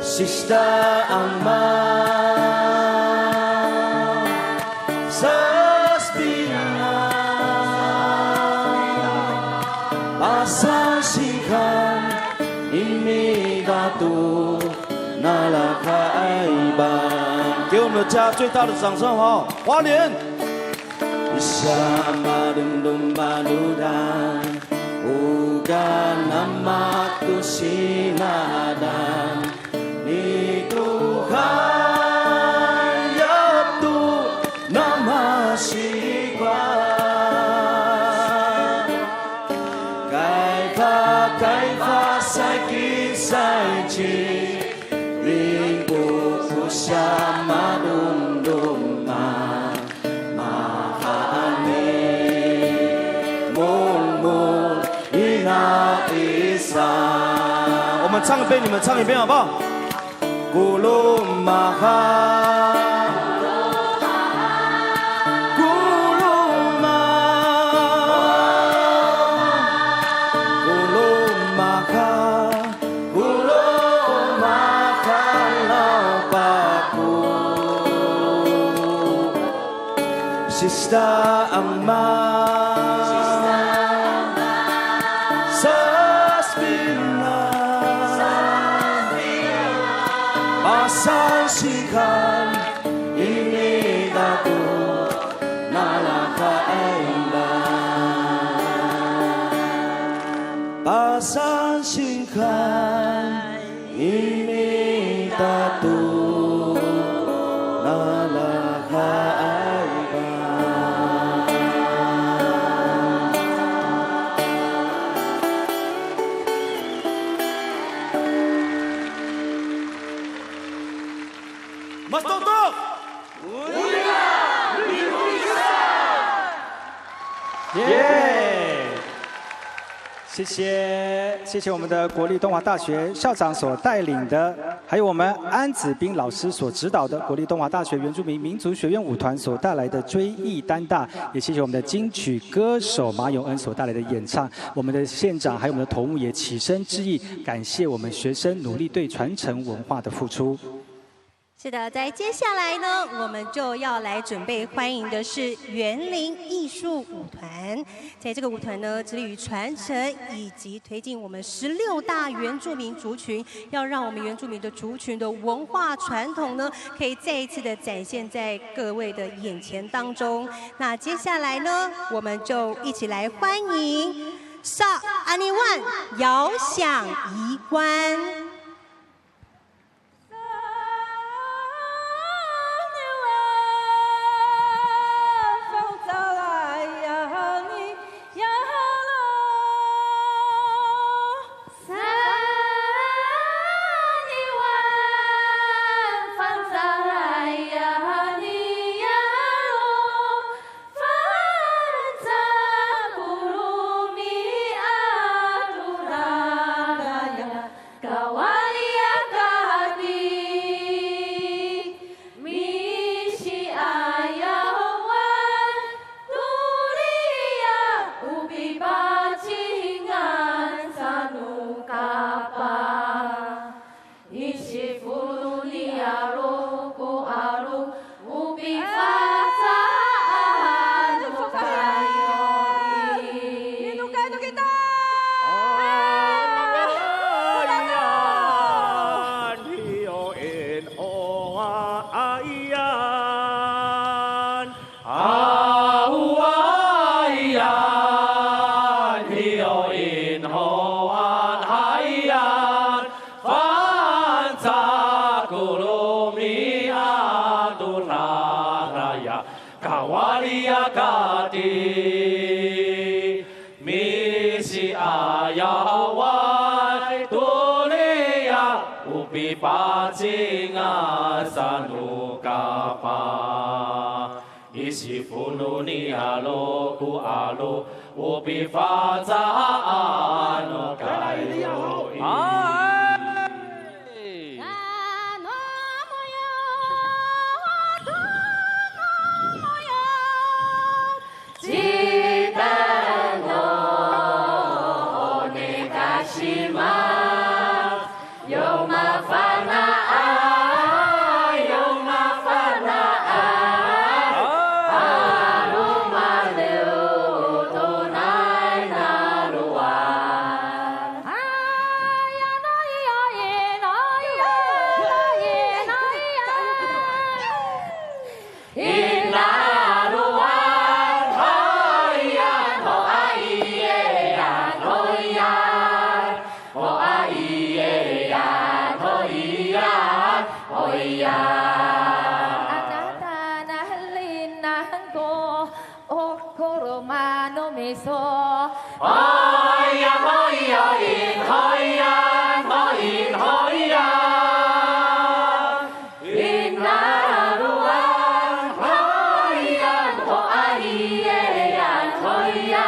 Sista Amma Saspina Pasasikan Imidatu Nalakaiban 给我们的家最大的掌声哈！花莲。Sama dum-dum-ba-du-dan Bukan nama kusinadan Ni Tuhan 赛季，林不苦夏马东东马马哈尼蒙蒙伊那伊萨。我们唱一遍，你们唱一遍好不好？古鲁玛哈。Sista Amma Saspina Masansikan Ini datu Nalaka Emba Masansikan Ini datu Nalaka Mas Tonton， 耶！谢谢我们的国立东华大学校长所带领的，还有我们安子彬老师所指导的国立东华大学原住民民族学院舞团所带来的追忆丹大，也谢谢我们的金曲歌手马永恩所带来的演唱。我们的县长还有我们的头目也起身致意，感谢我们学生努力对传承文化的付出。是的，在接下来呢，我们就要来准备欢迎的是园林艺术舞团。在这个舞团呢，致力于传承以及推进我们16大原住民族群，要让我们原住民的族群的文化传统呢，可以再一次的展现在各位的眼前当中。那接下来呢，我们就一起来欢迎萨阿尼万遥想移关。Hoya, hoya, in, hoya, hoya. 啊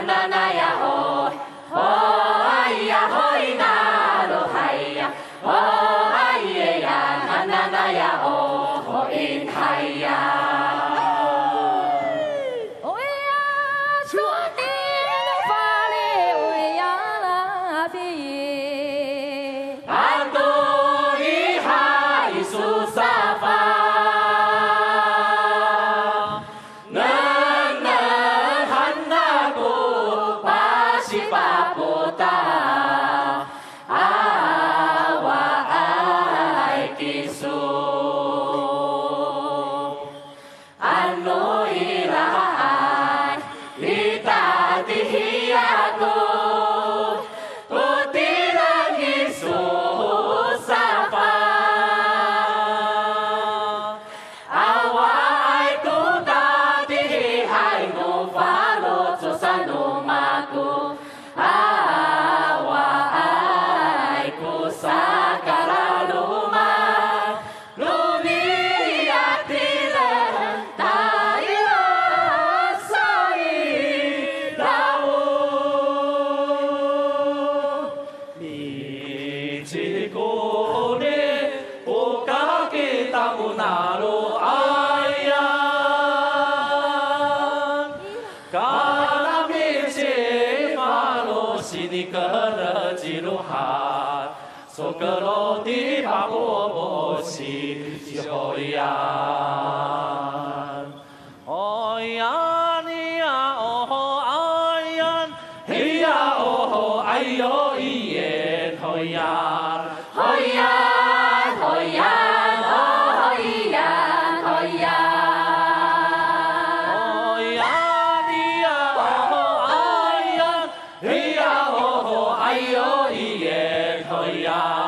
na na ya ho ho ai ya hoi na lo hai ya ho ai ya na na ya ho ho in hai ya Sokolo di papo si hoyan hoyan ya oh ayan hiya oh ayo ien hoyan hoyan hoyan oh hoyan hoyan ya oh ayan hiya oh ayo ien hoyan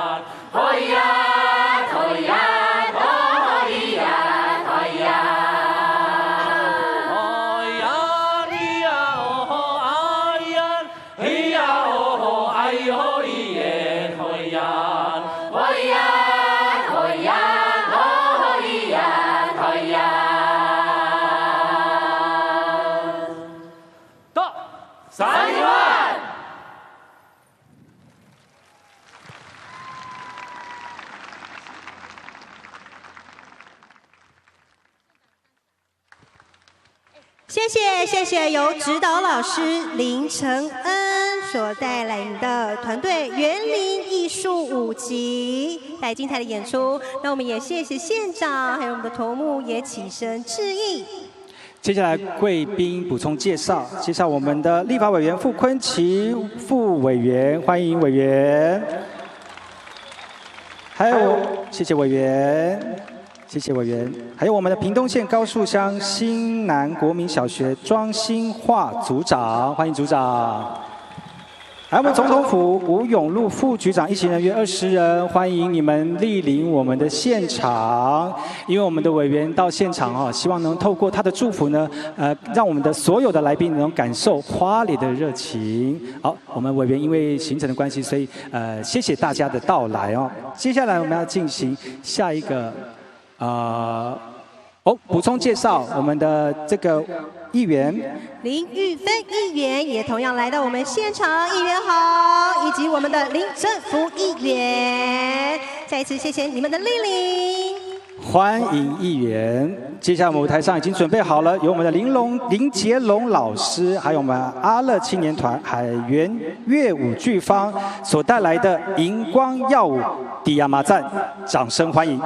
谢谢由指导老师林承恩所带领的团队园林艺术舞集带精彩的演出。那我们也谢谢县长还有我们的头目也起身致意。接下来贵宾补充介绍我们的立法委员傅昆萁副委员，欢迎委员。还有谢谢委员。谢谢委员，还有我们的屏东县高树乡新南国民小学庄新化组长，欢迎组长。还有我们总统府吴永禄副局长，一行人约20人，欢迎你们莅临我们的现场。因为我们的委员到现场哦，希望能透过他的祝福呢，让我们的所有的来宾能感受花莲的热情。好，我们委员因为行程的关系，所以谢谢大家的到来哦。接下来我们要进行下一个。补充介绍我们的这个议员林玉芬议员也同样来到我们现场，议员好，以及我们的林政福议员，再一次谢谢你们的莅临，欢迎议员。接下来我们舞台上已经准备好了，由我们的林杰龙老师，还有我们阿乐青年团海原乐舞剧坊所带来的荧光耀舞迪亚马赞，掌声欢迎。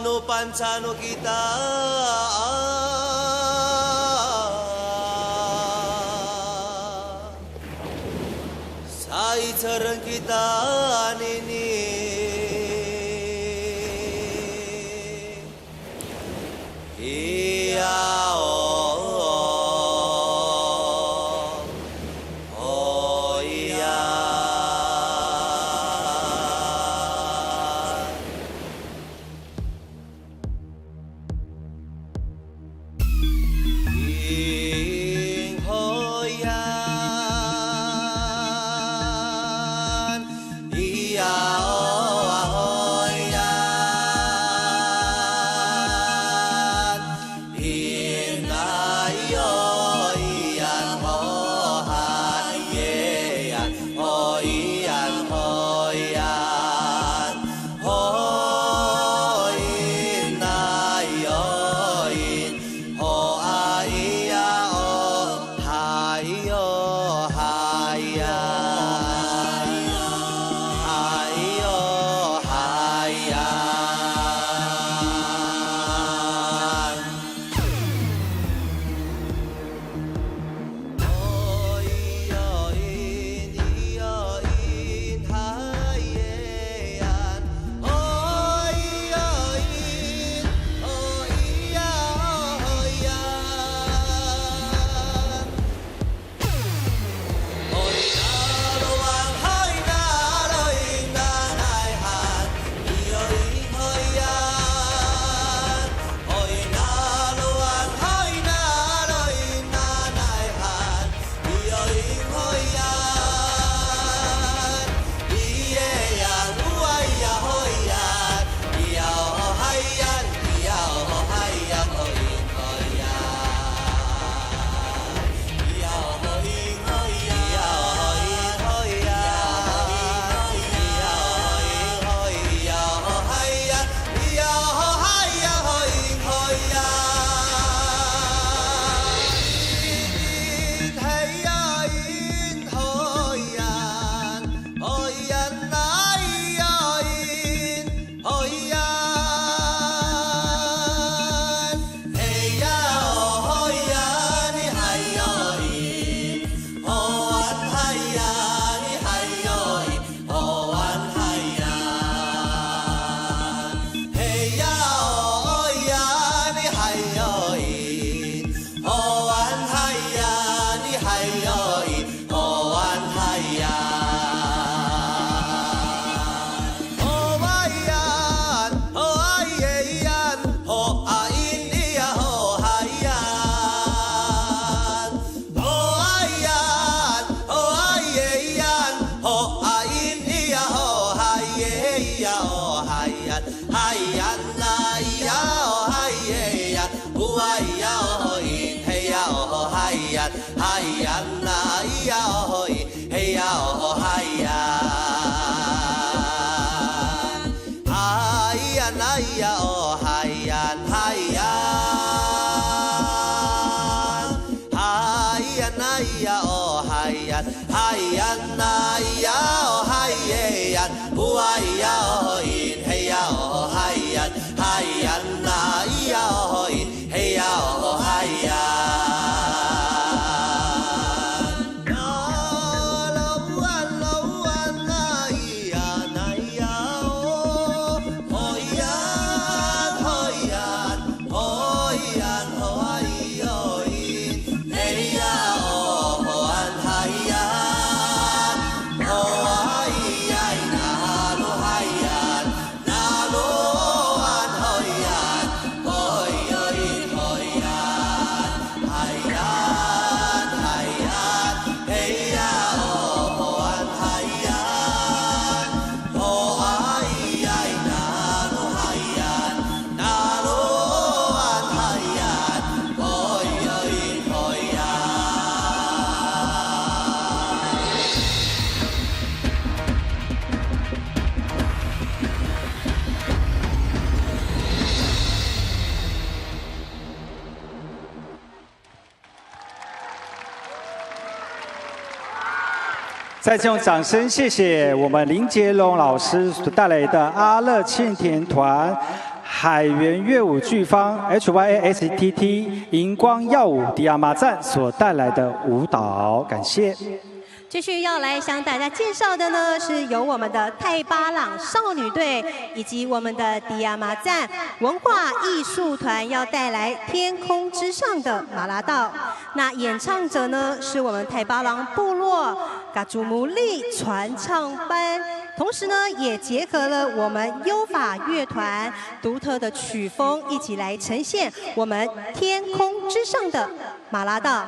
no pansano kita sai cereng kita nini iya oh iya ing hoyan iya hoyan ing ayo iyan hohayean hoyan hoyan hoin ayoin hoaya oh hayo hayan hayo hayan oyoin iyoin hayean oyoin oh iya hoyan oi naruang hoi naroin nanaihan iyoin hoyan oi naruang hoi naroin nanaihan iyoin hoyan iyeyan uaya hoyan iya hohayan iya hohayan hoin hoyan iya hoin hoyan iya hoin hoyan iya hoin hoyan iya hohayan iya hohayan hoin hoyan hayain hoyan hoyan nayain hoyan heya hoyan hayoin hoan hayan hayoin hoan hayan heya hoyan hayoin hoan hayan hayoin hoan hayan hoayan hoayeyan hoain iya hohayan hoayan hoayeyan hoain iya hohayeya hohayan hayan na iya hohayeyan huaya hoin heya hohayan hayan na iya hoin heya hohayan hayan na iya hohayan hayan hayan na iya hohayan hayan na iya hohayeyan huaya hoin heya hohayan hayan na iya hoin heya hohayan lawan lawan na iya oh hoyan hoyan hoyan hoayoin heya hoan hayan hoayay nalo hayan naloan hoyan hoyoin hoyan hayan hayan heya hoan hayan hoayay nalo hayan naloan hayan hoyoin hoyan再次用掌声谢谢我们林杰龙老师所带来的阿乐庆田团海原乐舞剧方 HYASTT 荧光耀舞迪亚马赞所带来的舞蹈，感谢。继续要来向大家介绍的呢，是由我们的泰巴朗少女队以及我们的迪亚马赞文化艺术团要带来《天空之上的马拉道》。那演唱者呢，是我们泰巴朗部落嘎祖姆利传唱班，同时呢，也结合了我们优法乐团独特的曲风，一起来呈现我们《天空之上的马拉道》。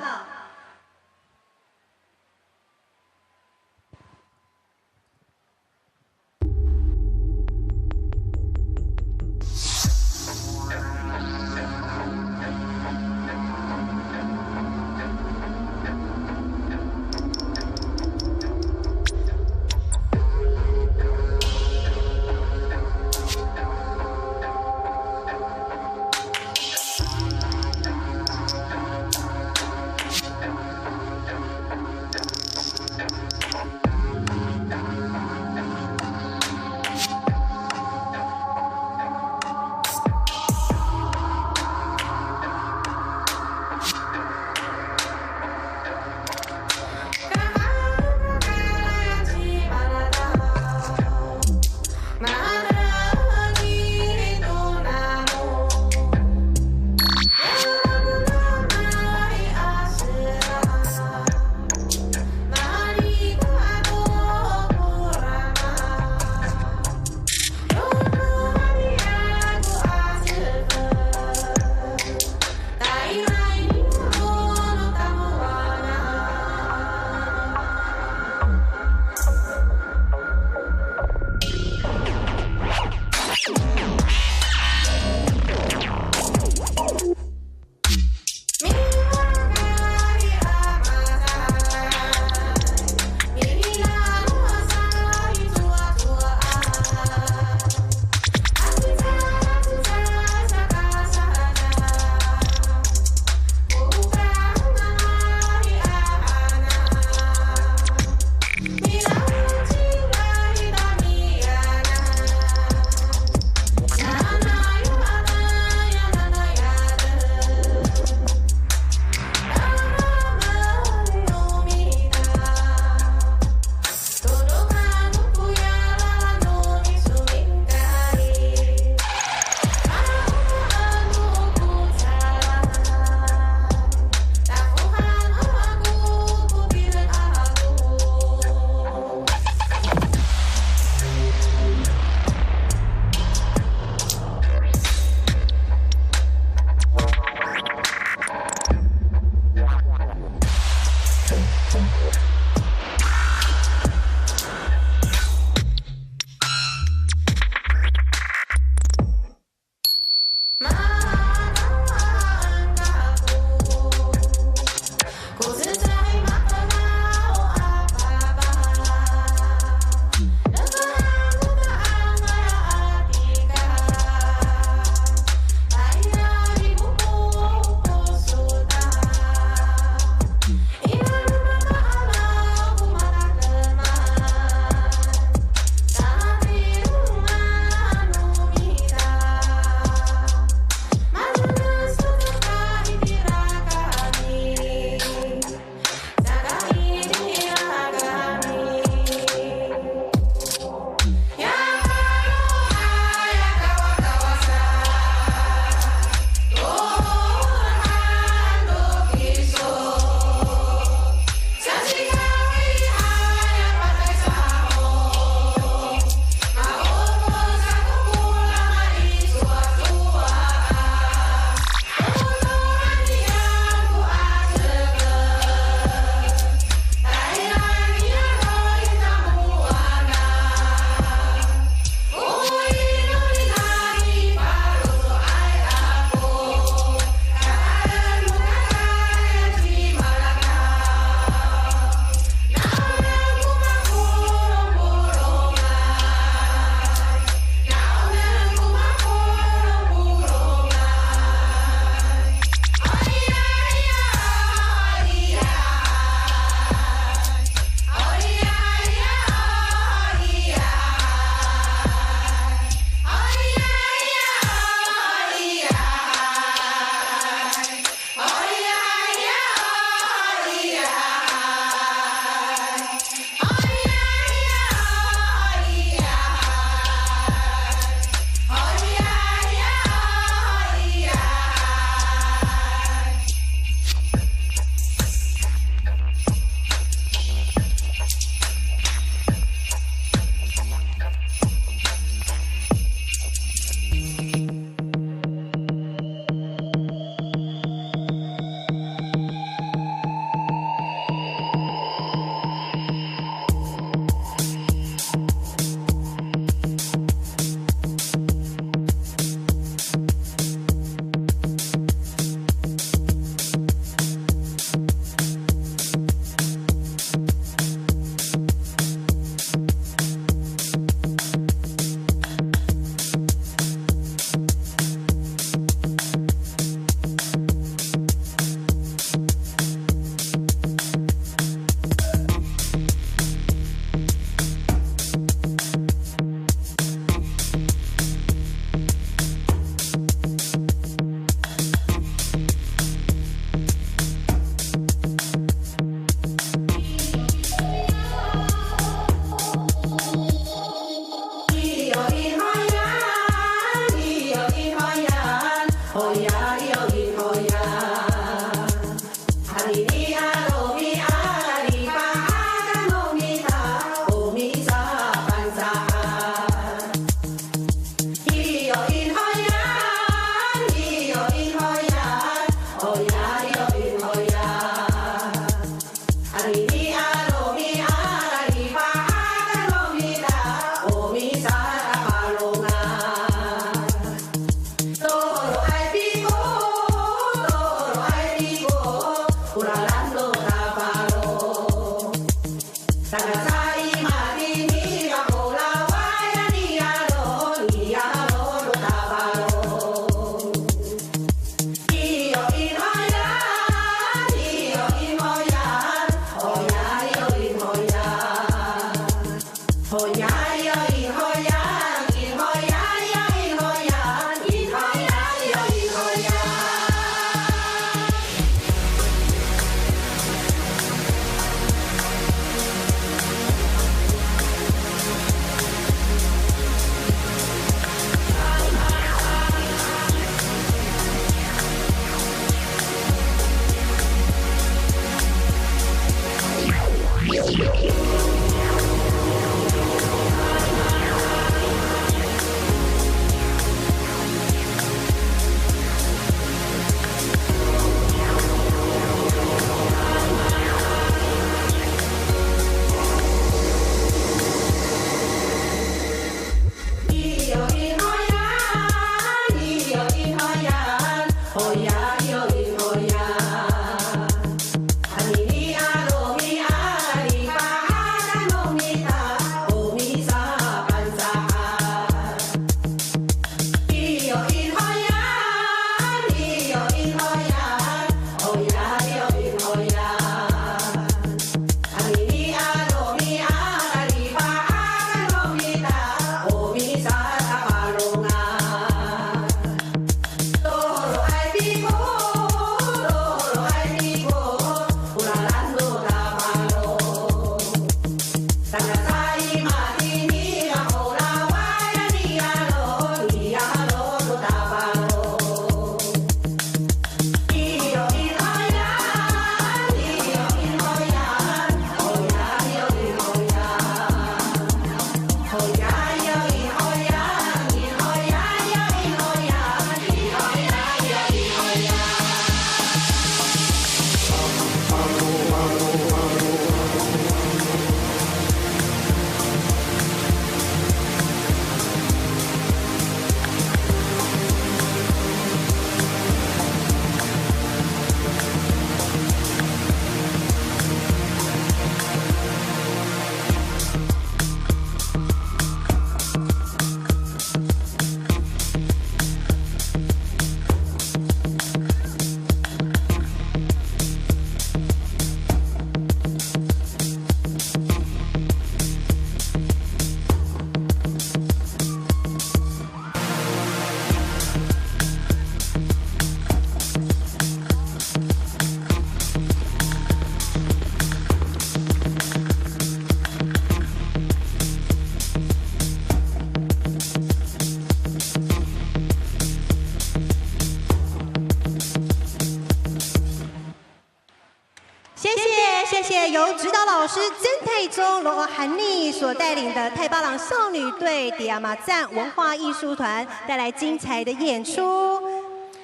谢谢由指导老师曾泰宗罗涵妮所带领的泰巴朗少女队迪亚马赞文化艺术团带来精彩的演出。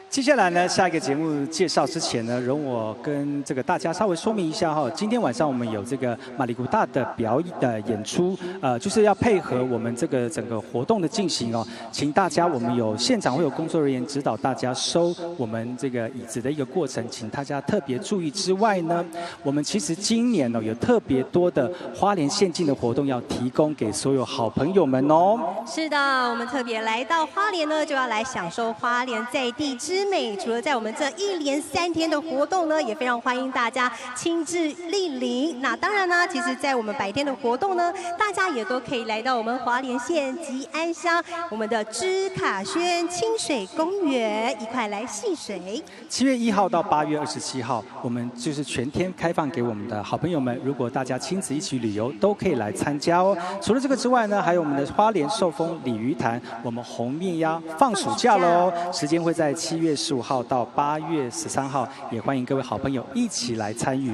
接下来呢，下一个节目介绍之前呢，容我跟这个大家稍微说明一下哈。今天晚上我们有这个马里古大的表演的演出，就是要配合我们这个整个活动的进行哦，请大家我们有现场会有工作人员指导大家收我们这个椅子的一个过程，请大家特别注意之外呢，我们其实今年呢有特别多的花莲县境的活动要提供给所有好朋友们哦。是的，我们特别来到花莲呢，就要来享受花莲在地之美。除了在我们这1连3天的活动呢，也非常欢迎大家亲自莅临。那当然呢，其实在我们白天的活动呢，大家也都可以来到我们花莲县吉安乡我们的芝卡轩清水公园，一块来戏水。7月1号到8月27号，我们就是全天开放给我们的好朋友们，如果大家亲子一起旅游，都可以来参加哦。除了这个之外呢，还有我们的花莲寿丰鲤鱼潭，我们红面鸭放暑假喽，时间会在7月月15号到8月13号，也欢迎各位好朋友一起来参与。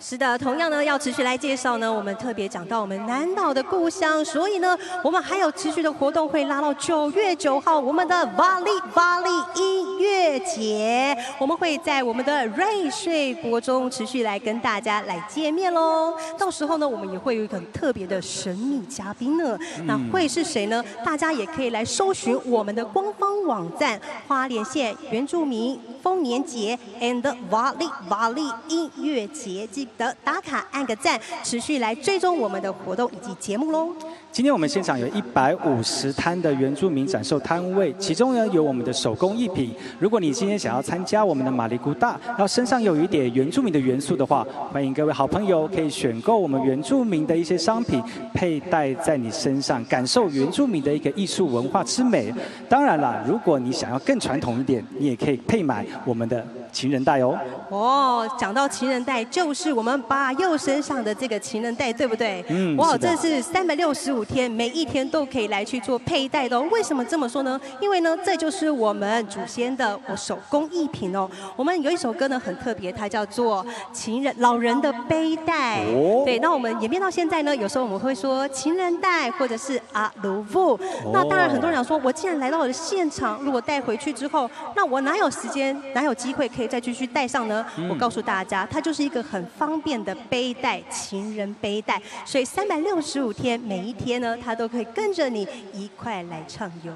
是的，同样呢，要持续来介绍呢，我们特别讲到我们南岛的故乡，所以呢，我们还有持续的活动会拉到9月9号，我们的瓦利音乐节，我们会在我们的瑞穗国中持续来跟大家来见面喽。到时候呢，我们也会有一个很特别的神秘嘉宾呢，那会是谁呢？大家也可以来搜寻我们的官方网站花莲县原住民丰年节 and 瓦利音乐节，记得打卡按个赞，持续来追踪我们的活动以及节目喽。今天我们现场有150摊的原住民展售摊位，其中呢有我们的手工艺品。如果你今天想要参加我们的马里古大，然后身上有一点原住民的元素的话，欢迎各位好朋友可以选购我们原住民的一些商品，佩戴在你身上，感受原住民的一个艺术文化之美。当然啦，如果你想要更传统一点，你也可以配买我们的情人带哦。哦，讲到情人带，就是我们巴佑身上的这个情人带，对不对？哇，这是365天，每一天都可以来去做佩戴的哦。为什么这么说呢？因为呢，这就是我们祖先的手工艺品哦。我们有一首歌呢很特别，它叫做老人的背带。对，那我们演变到现在呢，有时候我们会说情人带，或者是阿鲁布。那当然，很多人讲说，我既然来到了现场，如果带回去之后，那我哪有时间，哪有机会可以再继续带上呢？我告诉大家，它就是一个很方便的背带，情人背带。所以365天，每一天呢，它都可以跟着你一块来畅游。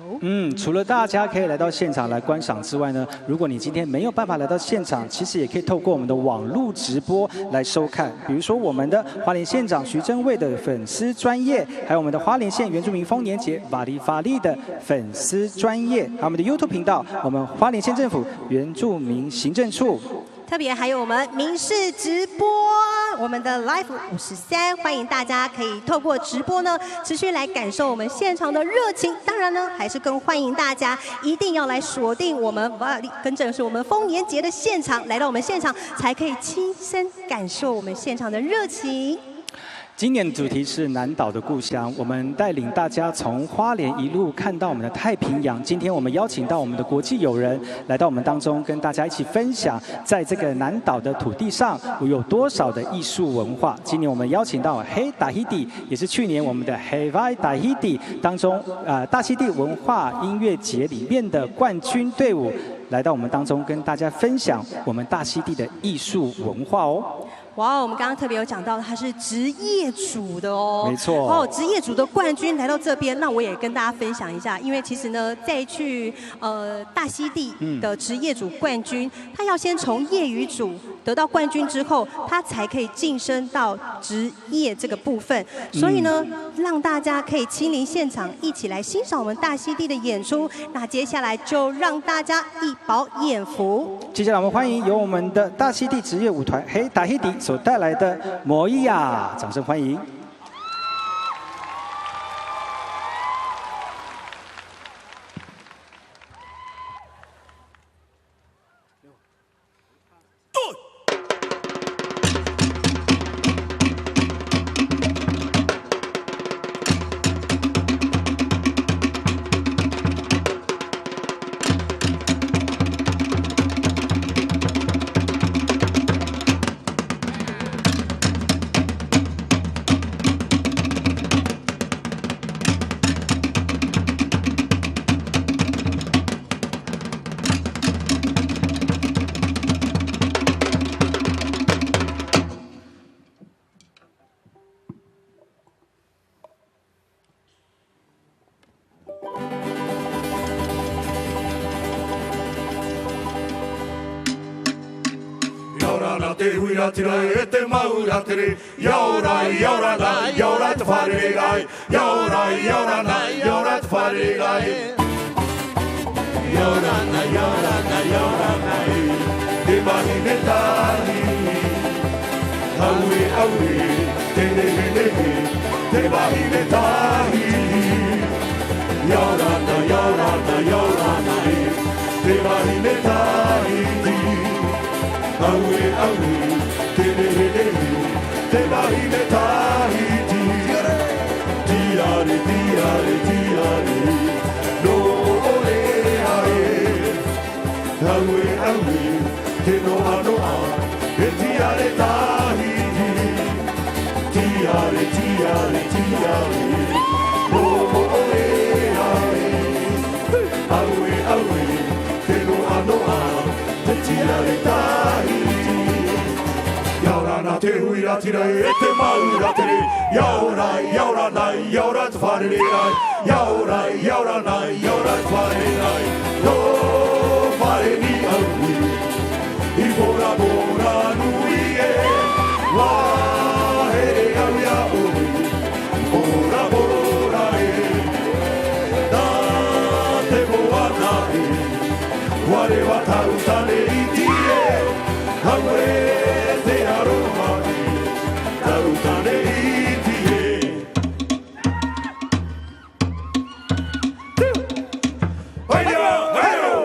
除了大家可以来到现场来观赏之外呢，如果你今天没有办法来到现场，其实也可以透过我们的网络直播来收看。比如说我们的花莲县长徐正卫的粉丝专页，还有我们的花莲县原住民丰年节瓦利的粉丝专页，还有我们的 YouTube 频道，我们花莲县政府原住民行政处。特别还有我们民视直播，我们的 Live 53，欢迎大家可以透过直播呢，持续来感受我们现场的热情。当然呢，还是更欢迎大家一定要来锁定我们跟正是我们丰年节的现场，来到我们现场才可以亲身感受我们现场的热情。今年的主题是南岛的故乡，我们带领大家从花莲一路看到我们的太平洋。今天我们邀请到我们的国际友人来到我们当中，跟大家一起分享，在这个南岛的土地上有多少的艺术文化。今年我们邀请到黑达希蒂，也是去年我们的黑瓦达希蒂当中大溪地文化音乐节里面的冠军队伍，来到我们当中，跟大家分享我们大溪地的艺术文化哦。哇，我们刚刚特别有讲到，他是职业组的哦。没错。哦，职业组的冠军来到这边，那我也跟大家分享一下，因为其实呢，在去大溪地的职业组冠军，他要先从业余组得到冠军之后，他才可以晋升到职业这个部分。所以呢，让大家可以亲临现场，一起来欣赏我们大溪地的演出。那接下来就让大家一饱眼福。接下来我们欢迎由我们的大溪地职业舞团黑达希迪所带来的摩伊亚，掌声欢迎。te huira tira e te maura tere yaura na te whare gai yaura na te whare gai yaura na te mahi ne tahi aue te nehe te mahi ne tahi yaura na te mahi ne tahi aue te nehe te mahi ne tahi tiare no ole ae aue aue te noa noa e tiare tahi tiare tiare tiare no moe ai aue aue te noa noa e tiare tahi yaura na te hui ratira e te mau ratire yaura yaura nai yaura te wharere ai yaura yaura nai yaura te wharere ai no whare ni aui I bora bora nui e wahere au ia oi bora bora e nā te moana e ware wa tau tane I tie haue te aroha e tau tane I tie Oidio, oidio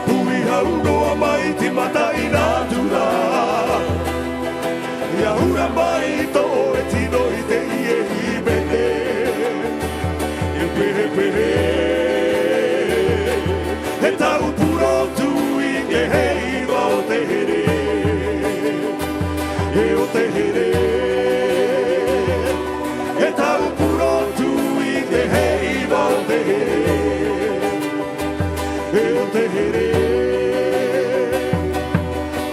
Pui hau noa mai ti mata i nā tura e o te here e tau purotu i te heiva o te here e o te here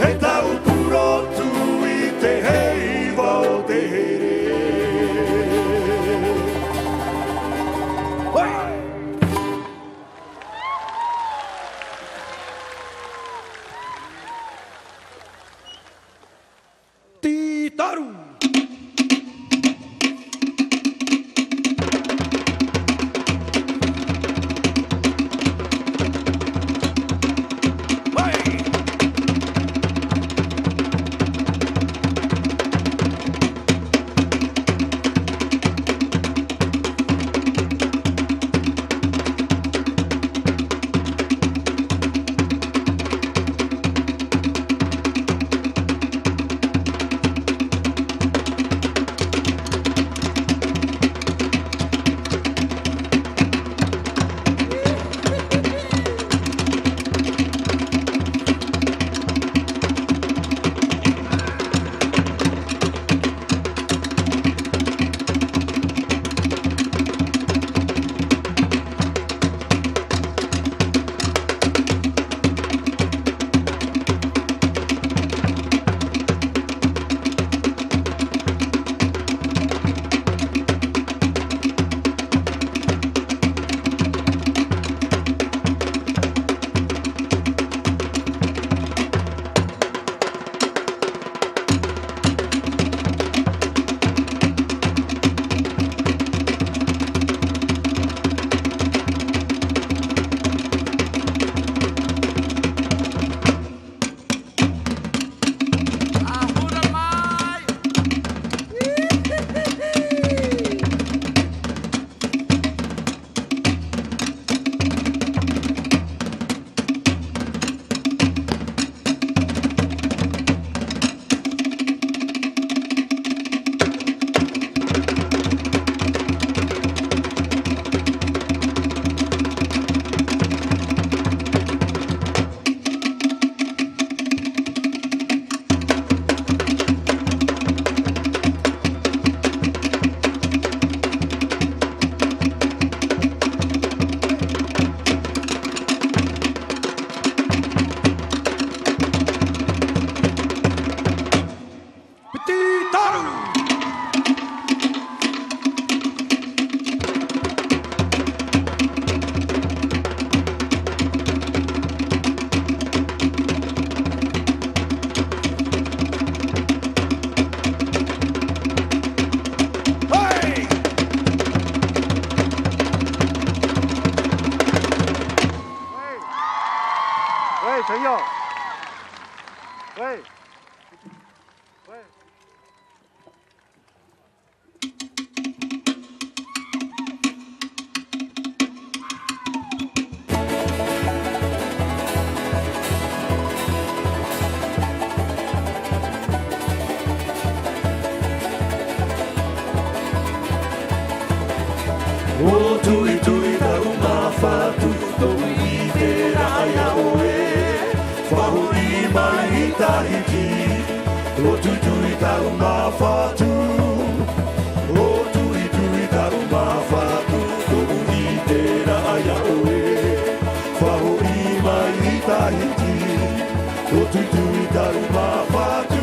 e tau purotu i te heiva o te here. Titaru!陈佑，喂，喂。O tui tui tau mawhatu tau I te raya oe Whahuri mai I tahiti O tui tui tau mawhatu O tui tui tau mawhatu tau I te raya oe Whahuri mai I tahiti O tui tui tau mawhatu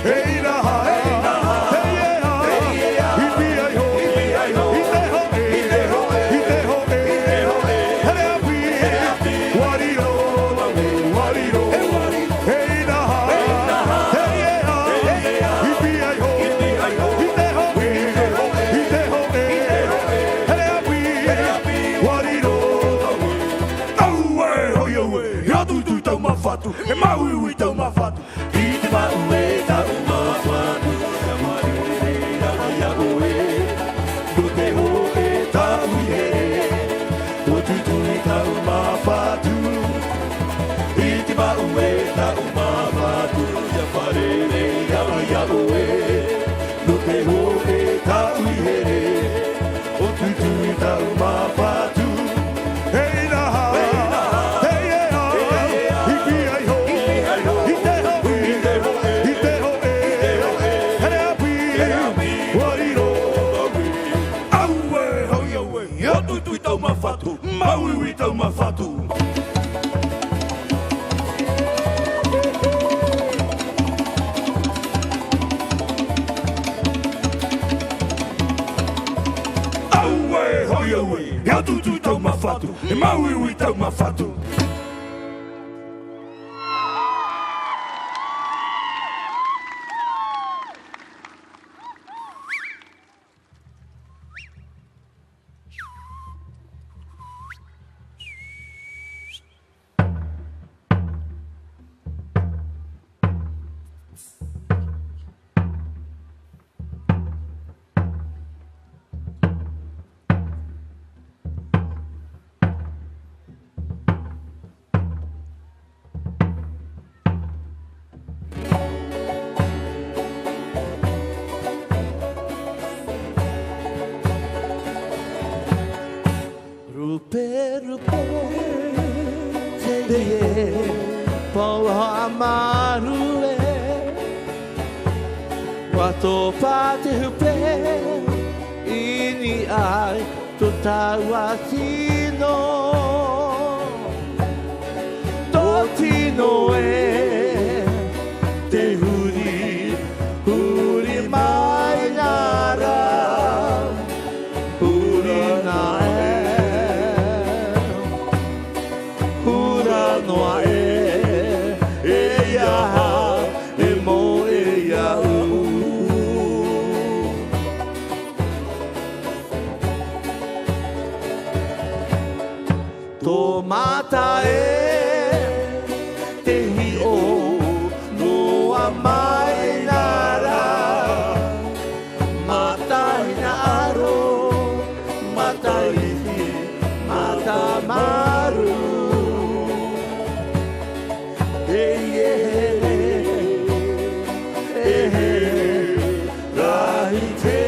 Hei raha, hei raha, hei ea, hei ea, I pia I ho, I pia I ho, I te ho, I te ho, I te ho, I te ho, hele api, wariro, wariro, hei raha, hei ea, I pia I ho, I te ho, I te ho, hele api, wariro, au e, hoi au e, hea tui tui tau mawhatu, e mau I tau mawhatu, I te mau e tau mawhatu, ka marere raya oe, no te ho e tau I here, o tui tui tau mawhatu, I te mau e tau mawhatu, ka marere raya oe, no te ho e tau I here, o tui tui tau mawhatu, hei raha, hei ea, I pia I ho, I Hea tutu tau mawhatu, e mauiui tau mawhatu. Wato pate hupe ini ai totawatino totino te huri mai nara huri nae hura noa e yaha e mo e yahu mata te hi o noa mai nara mata ina aro mata ihi mata maru rahi te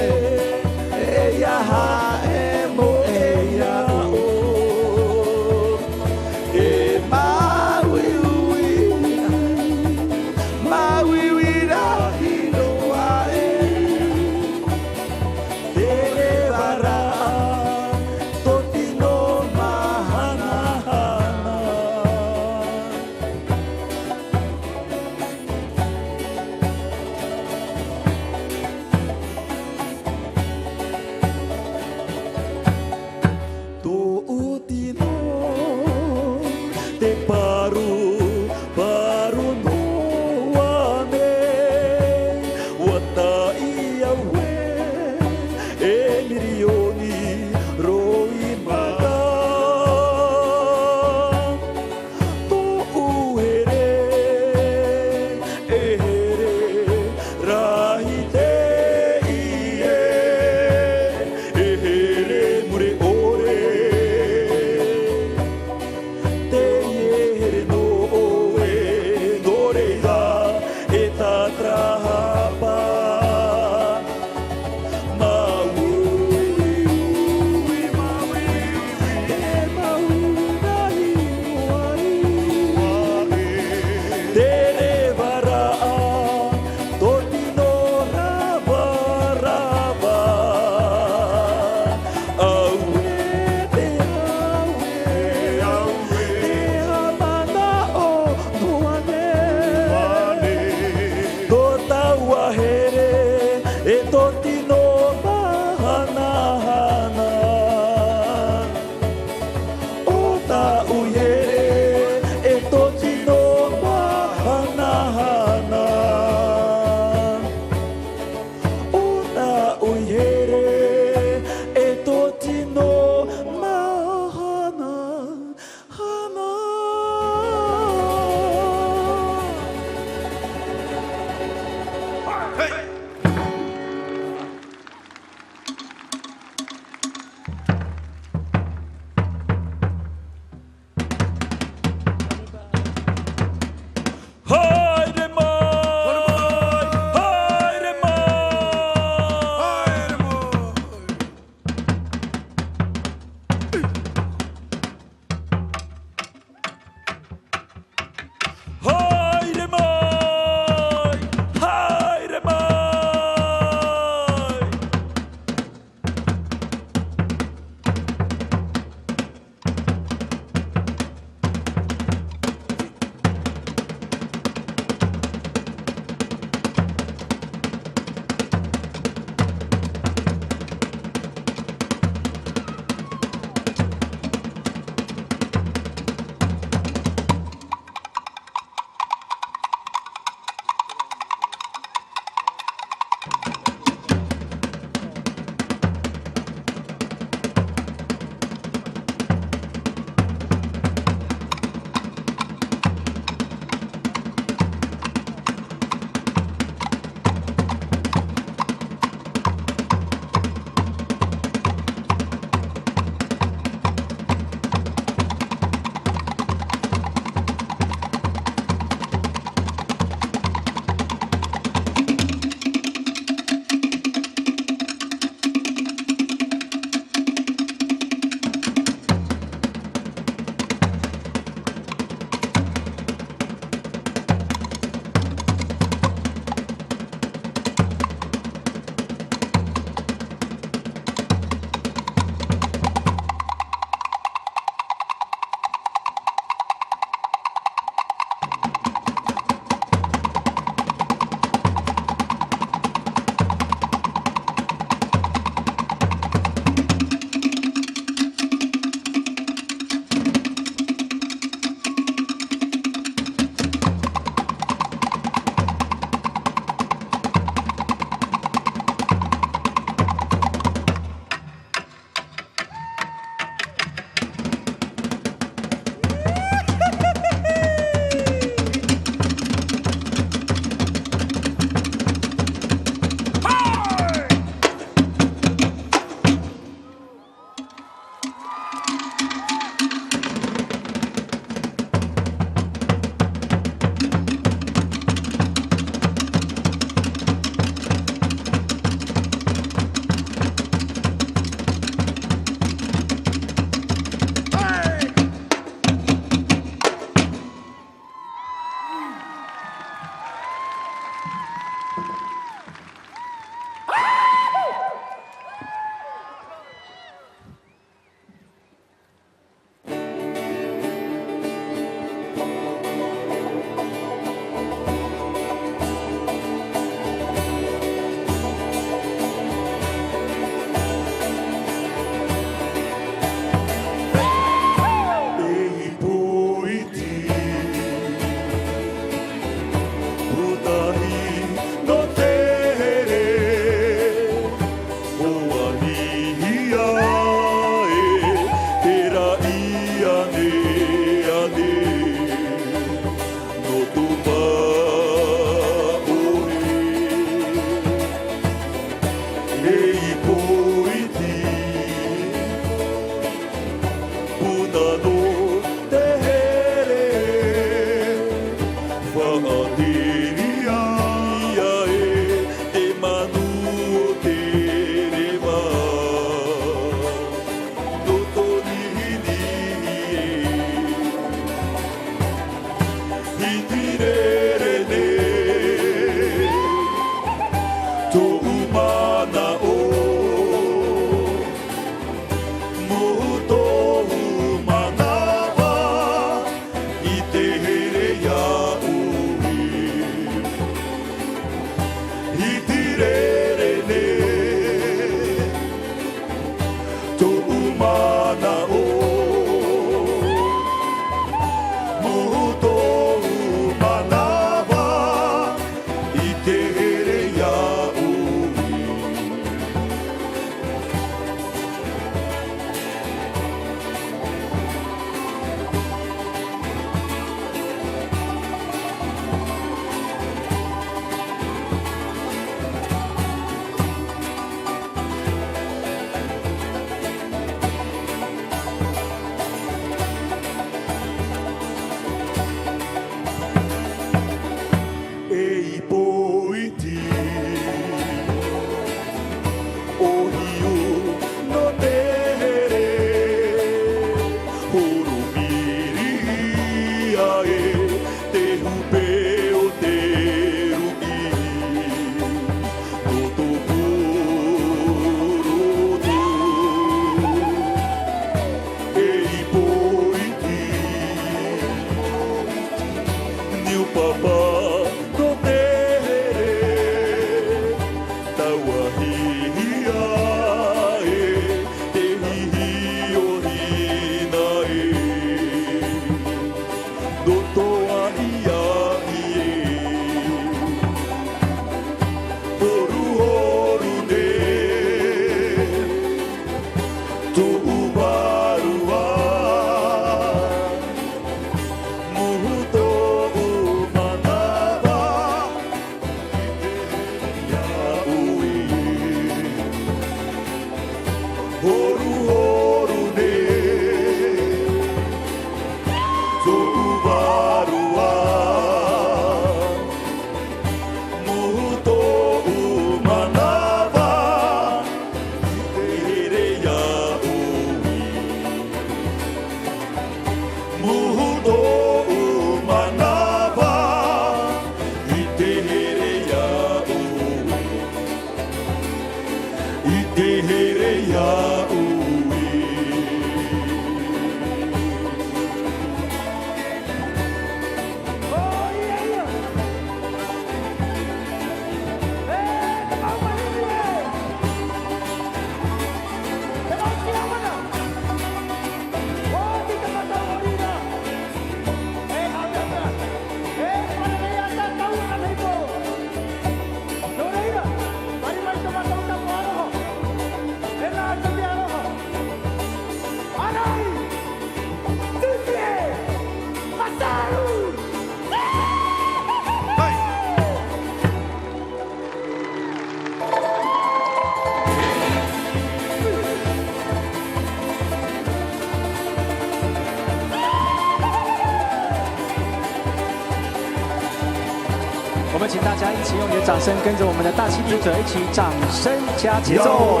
我们请大家一起用你的掌声，跟着我们的大溪地舞者一起掌声加节奏。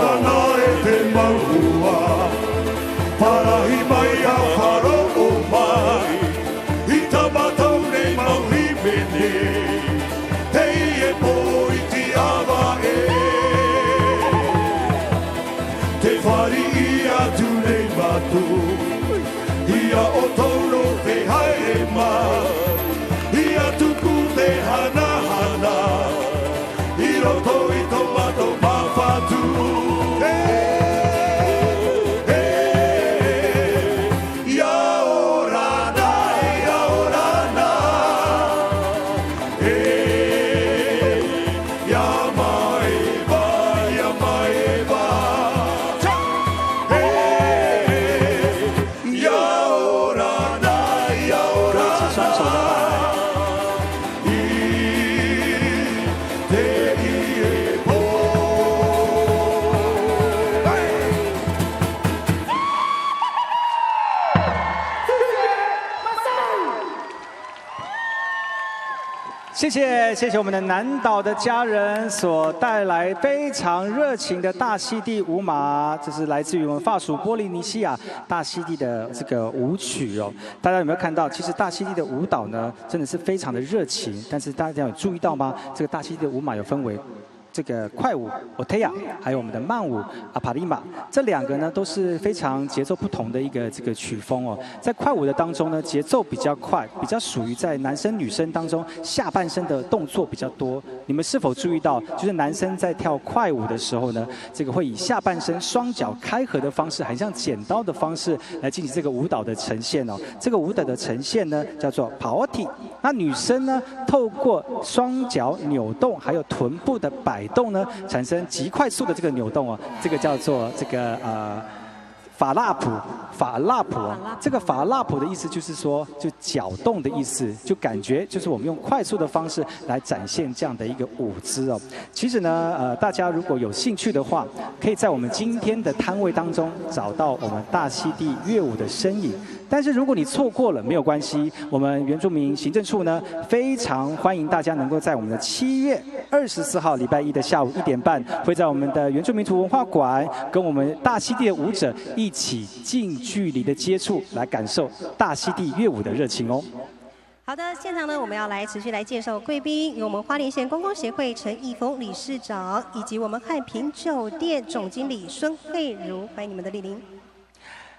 谢谢我们的南岛的家人所带来非常热情的大溪地舞马，这是来自于我们法属波利尼西亚大溪地的这个舞曲哦。大家有没有看到？其实大溪地的舞蹈呢，真的是非常的热情。但是大家有注意到吗？这个大溪地的舞马有分为这个快舞 Oteya， 还有我们的慢舞 Aparima， 这两个呢都是非常节奏不同的一个这个曲风哦。在快舞的当中呢，节奏比较快，比较属于在男生女生当中下半身的动作比较多。你们是否注意到，就是男生在跳快舞的时候呢，这个会以下半身双脚开合的方式，很像剪刀的方式来进行这个舞蹈的呈现哦。这个舞蹈的呈现呢叫做 Paoti。那女生呢，透过双脚扭动，还有臀部的摆动呢，产生极快速的这个扭动哦，这个叫做这个法拉普哦，这个法拉普的意思就是说，就搅动的意思，就感觉就是我们用快速的方式来展现这样的一个舞姿哦。其实呢，大家如果有兴趣的话，可以在我们今天的摊位当中找到我们大溪地乐舞的身影。但是如果你错过了，没有关系，我们原住民行政处呢，非常欢迎大家能够在我们的7月24号礼拜一的下午1点半，会在我们的原住民族文化馆，跟我们大溪地的舞者一起近距离的接触，来感受大溪地乐舞的热情哦。好的，现场呢，我们要来持续来介绍贵宾，有我们花莲县观光协会陈义峰理事长，以及我们汉平酒店总经理孙慧茹，欢迎你们的莅临。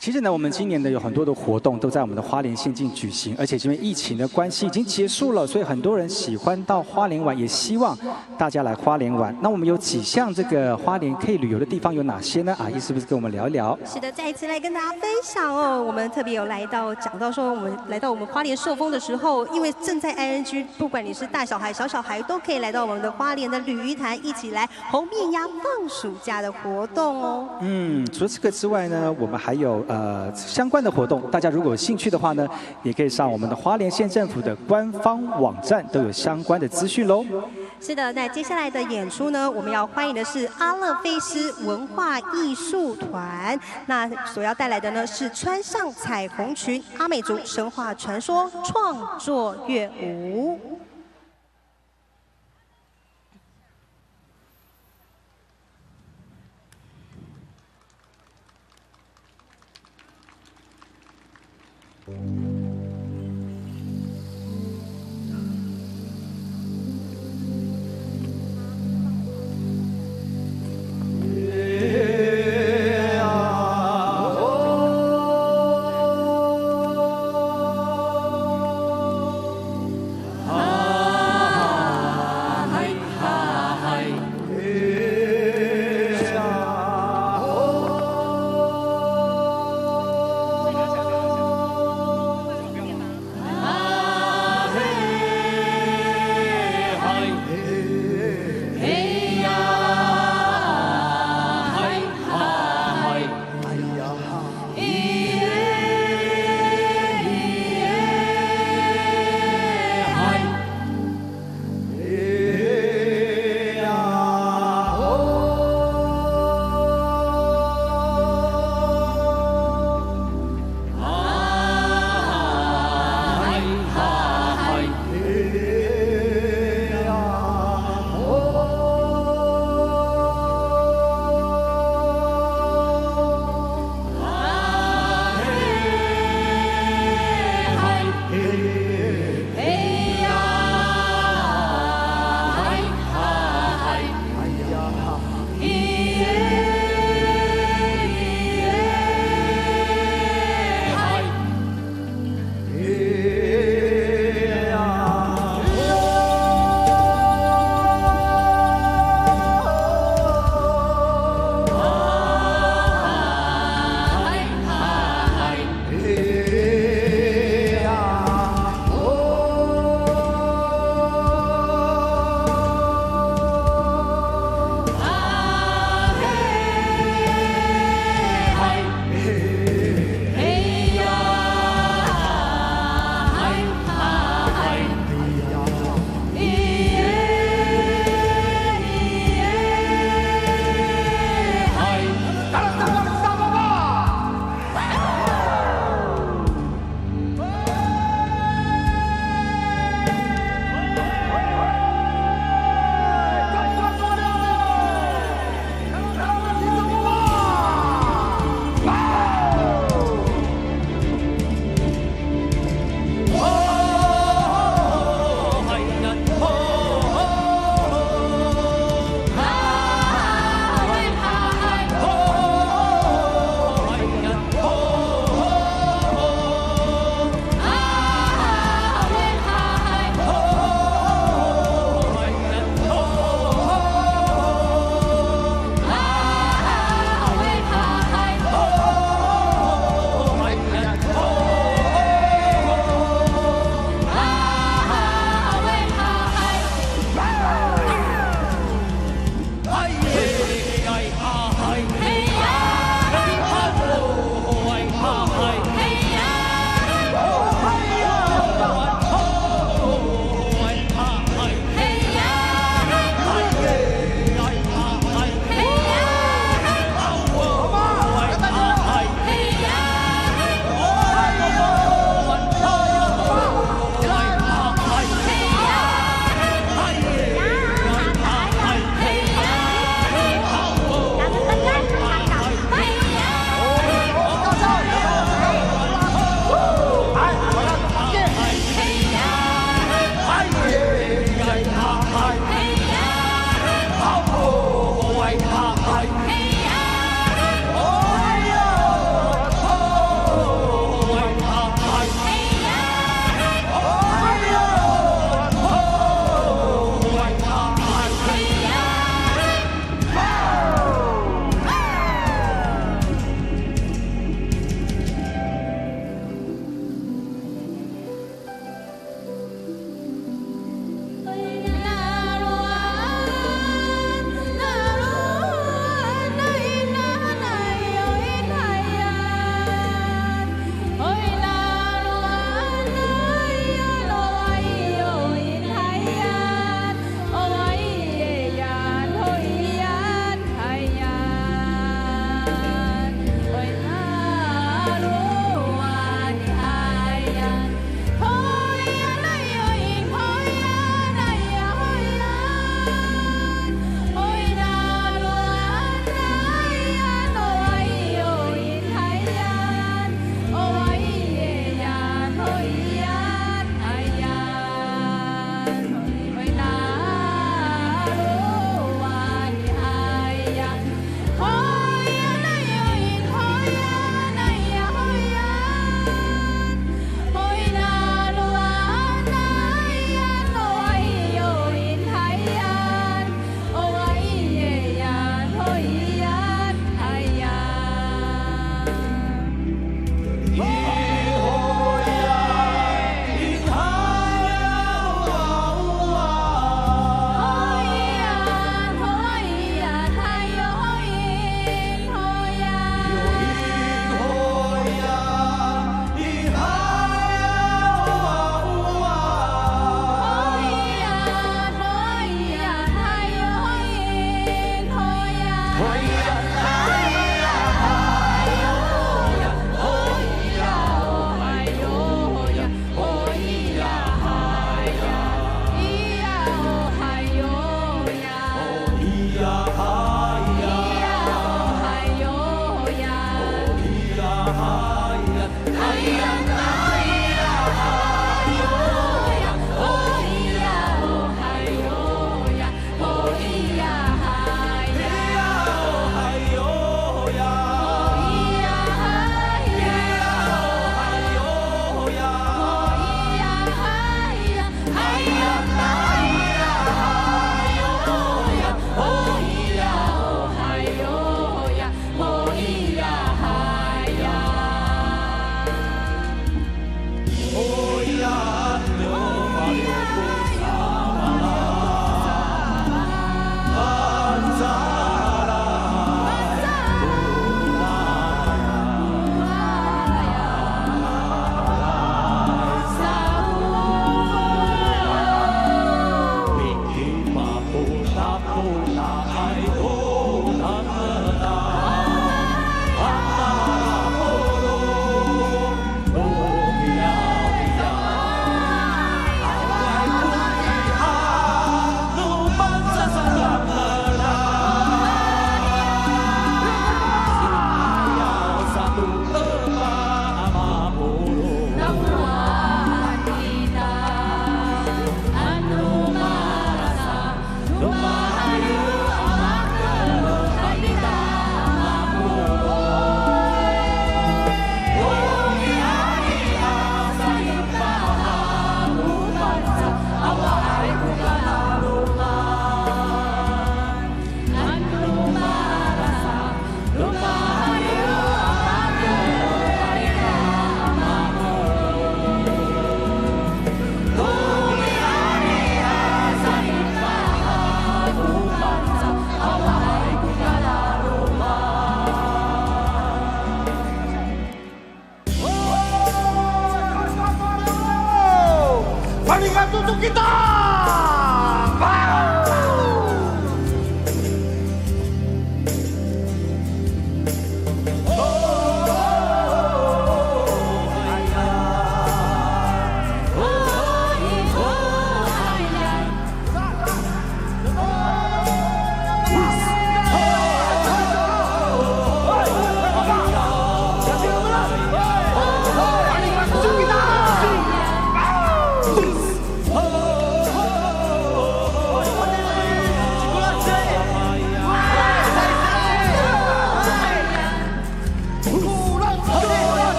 其实呢，我们今年呢有很多的活动都在我们的花莲县境举行，而且因为疫情的关系已经结束了，所以很多人喜欢到花莲玩，也希望大家来花莲玩。那我们有几项这个花莲可以旅游的地方有哪些呢？阿姨是不是跟我们聊一聊？是的，再一次来跟大家分享哦。我们特别有讲到说，我们来到我们花莲寿丰的时候，因为正在 ING， 不管你是大小孩、小小孩，都可以来到我们的花莲的鲤鱼潭，一起来红面鸭放暑假的活动哦。除了这个之外呢，我们还有相关的活动，大家如果有兴趣的话呢，也可以上我们的花莲县政府的官方网站，都有相关的资讯喽。是的，那接下来的演出呢，我们要欢迎的是阿勒菲斯文化艺术团，那所要带来的呢是穿上彩虹裙阿美族神话传说创作乐舞。啊。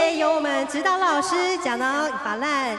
且由我们指导老师讲到法烂。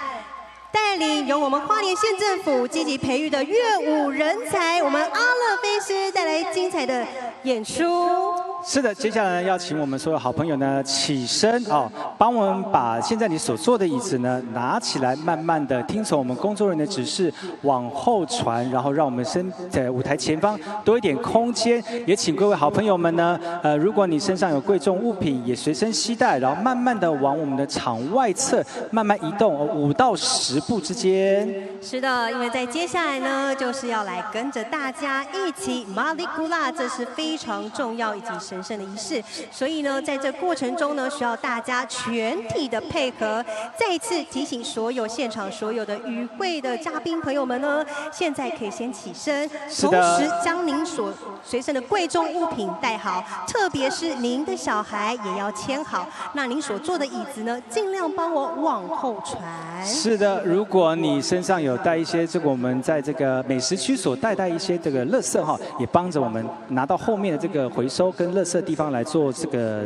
带领由我们花莲县政府积极培育的乐舞人才，我们阿乐飞师带来精彩的演出。是的，接下来要请我们所有好朋友呢起身哦，帮我们把现在你所坐的椅子呢拿起来，慢慢的听从我们工作人员的指示往后传，然后让我们在舞台前方多一点空间。也请各位好朋友们呢，如果你身上有贵重物品，也随身携带，然后慢慢的往我们的场外侧慢慢移动，5到10步之间。是的，因为在接下来呢，就是要来跟着大家一起马里古拉，这是非常重要以及神圣的仪式。所以呢，在这过程中呢，需要大家全体的配合。再一次提醒所有现场所有的与会的嘉宾朋友们呢，现在可以先起身，同时将您所随身的贵重物品带好，特别是您的小孩也要牵好。那您所坐的椅子呢，尽量帮我往后传。是的，如果你身上有带一些这个我们在这个美食区所带一些这个垃圾哈，也帮着我们拿到后面的这个回收跟垃圾地方来做这个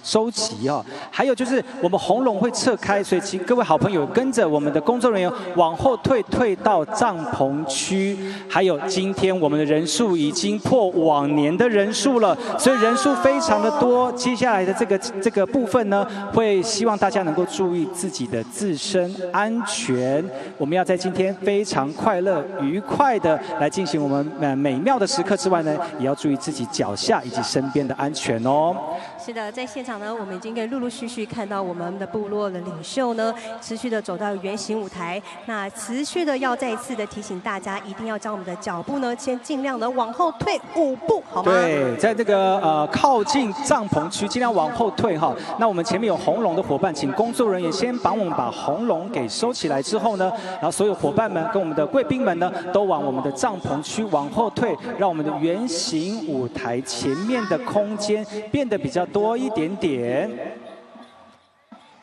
收集哈。还有就是我们红龙会撤开，所以请各位好朋友跟着我们的工作人员往后退到帐篷区。还有今天我们的人数已经破往年的人数了，所以人数非常的多。接下来的这个部分呢，会希望大家能够注意自己的自身安全。我们要在今天非常快乐、愉快的来进行我们美妙的时刻之外呢，也要注意自己脚下以及身边的安全哦。是的，在现场呢，我们已经可以陆续看到我们的部落的领袖呢，持续的走到圆形舞台。那持续的要再一次的提醒大家，一定要将我们的脚步呢，先尽量的往后退5步，好吗？对，在这个靠近帐篷区，尽量往后退哈。那我们前面有红龙的伙伴，请工作人员先帮我们把红龙给收起来之后呢，然后所有伙伴们跟我们的贵宾们呢，都往我们的帐篷区往后退，让我们的圆形舞台前面的空间变得比较多一点点。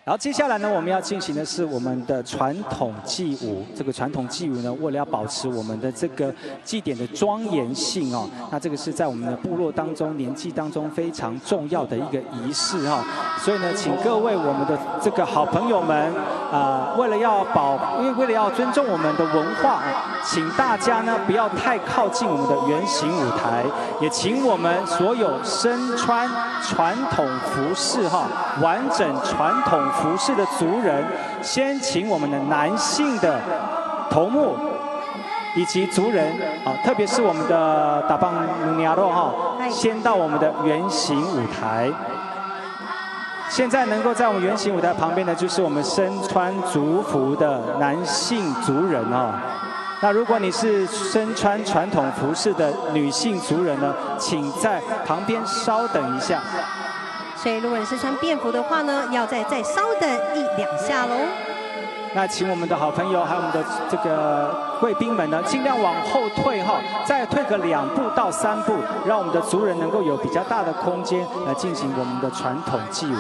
然后接下来呢，我们要进行的是我们的传统祭舞。这个传统祭舞呢，为了要保持我们的这个祭典的庄严性哦，那这个是在我们的部落当中、年纪当中非常重要的一个仪式哈。所以呢，请各位我们的这个好朋友们，为了要尊重我们的文化，请大家呢不要太靠近我们的圆形舞台，也请我们所有身穿传统服饰哈、完整传统服饰的族人，先请我们的男性的头目以及族人啊，特别是我们的打棒努尼亚洛哈，先到我们的圆形舞台。现在能够在我们圆形舞台旁边的，就是我们身穿族服的男性族人哦。那如果你是身穿传统服饰的女性族人呢，请在旁边稍等一下。所以，如果你是穿便服的话呢，要再稍等1、2下喽。那请我们的好朋友还有我们的这个贵宾们呢，尽量往后退哈，再退个2步到3步，让我们的族人能够有比较大的空间来进行我们的传统祭舞。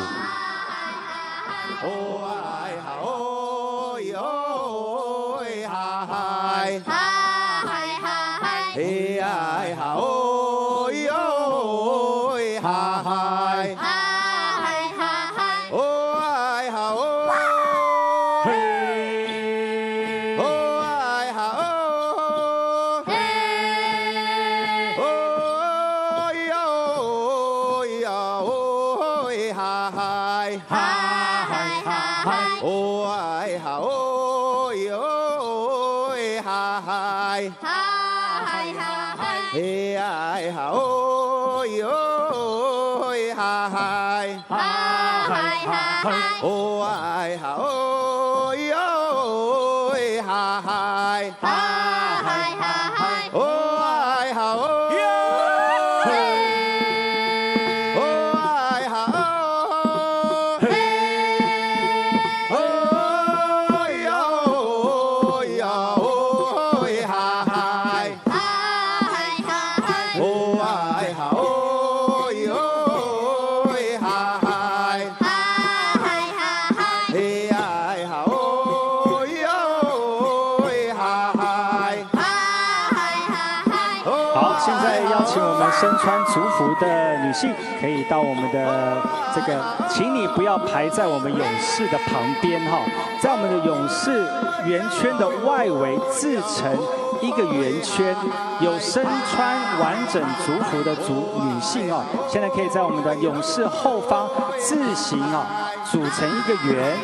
现在邀请我们身穿族服的女性，可以到我们的这个，请你不要排在我们勇士的旁边哈，在我们的勇士圆圈的外围自成一个圆圈，有身穿完整族服的女性哦，现在可以在我们的勇士后方自行哦组成一个圆。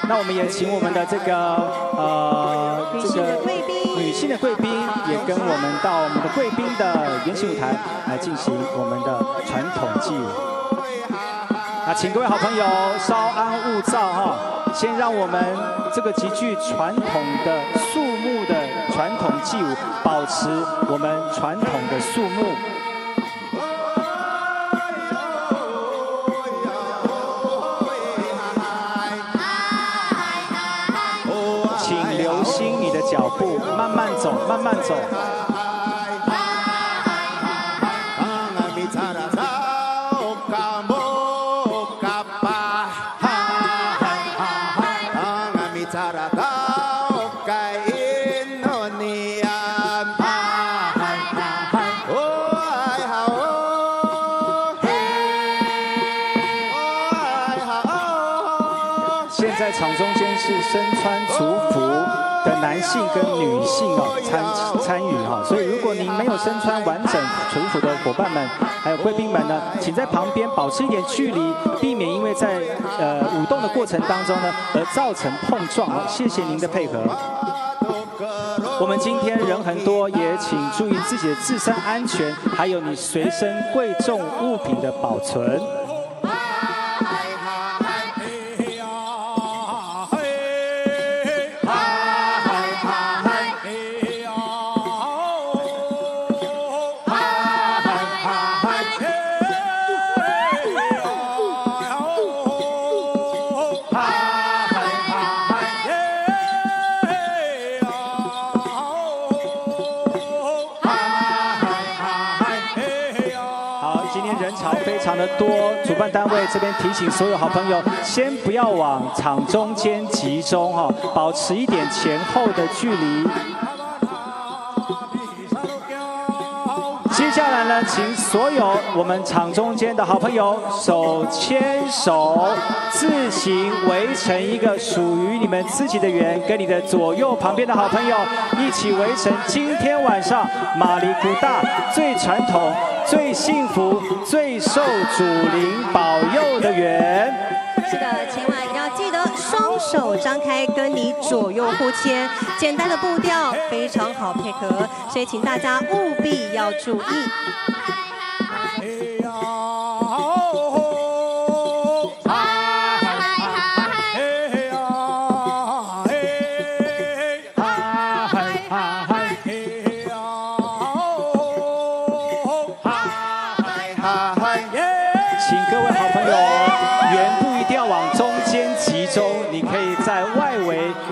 那我们也请我们的这个女性的贵宾也跟我们到我们的贵宾的圆形舞台来进行我们的传统祭舞。那请各位好朋友稍安勿躁哈，先让我们这个极具传统的肃穆的传统祭舞，保持我们传统的肃穆。脚步慢慢走，慢慢走。现在场中间是身穿族服的男性跟女性哦参与哈，所以如果您没有身穿完整族服的伙伴们，还有贵宾们呢，请在旁边保持一点距离，避免因为在舞动的过程当中呢而造成碰撞哦。谢谢您的配合。我们今天人很多，也请注意自己的自身安全，还有你随身贵重物品的保存。的多，主办单位这边提醒所有好朋友，先不要往场中间集中哈，保持一点前后的距离。接下来呢，请所有我们场中间的好朋友手牵手，自行围成一个属于你们自己的圆，跟你的左右旁边的好朋友一起围成今天晚上马里古大最传统、最幸福、最受主灵保佑的圆。是的，千万一定要记得双手张开，跟你左右互牵，简单的步调非常好配合，所以请大家务必要注意。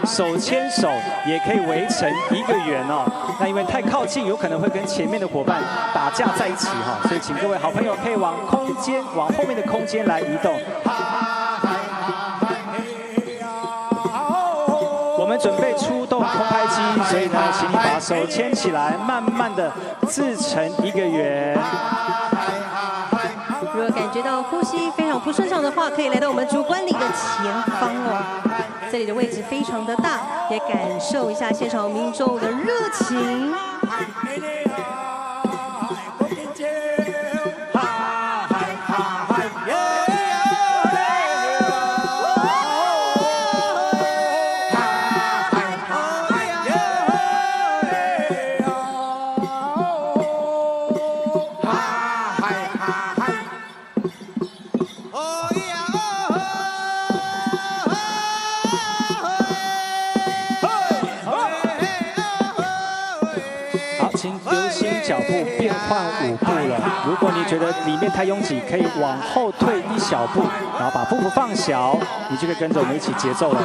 手牵手也可以围成一个圆哦，那因为太靠近，有可能会跟前面的伙伴打架在一起哈，所以请各位好朋友可以往后面的空间来移动。我们准备出动空拍机，所以呢，请你把手牵起来，慢慢的自成一个圆。如果感觉到呼吸非常不顺畅的话，可以来到我们主观礼的前方哦。这里的位置非常的大，也感受一下现场民众的热情。如果你觉得里面太拥挤，可以往后退一小步，然后把步幅放小，你就可以跟着我们一起节奏了。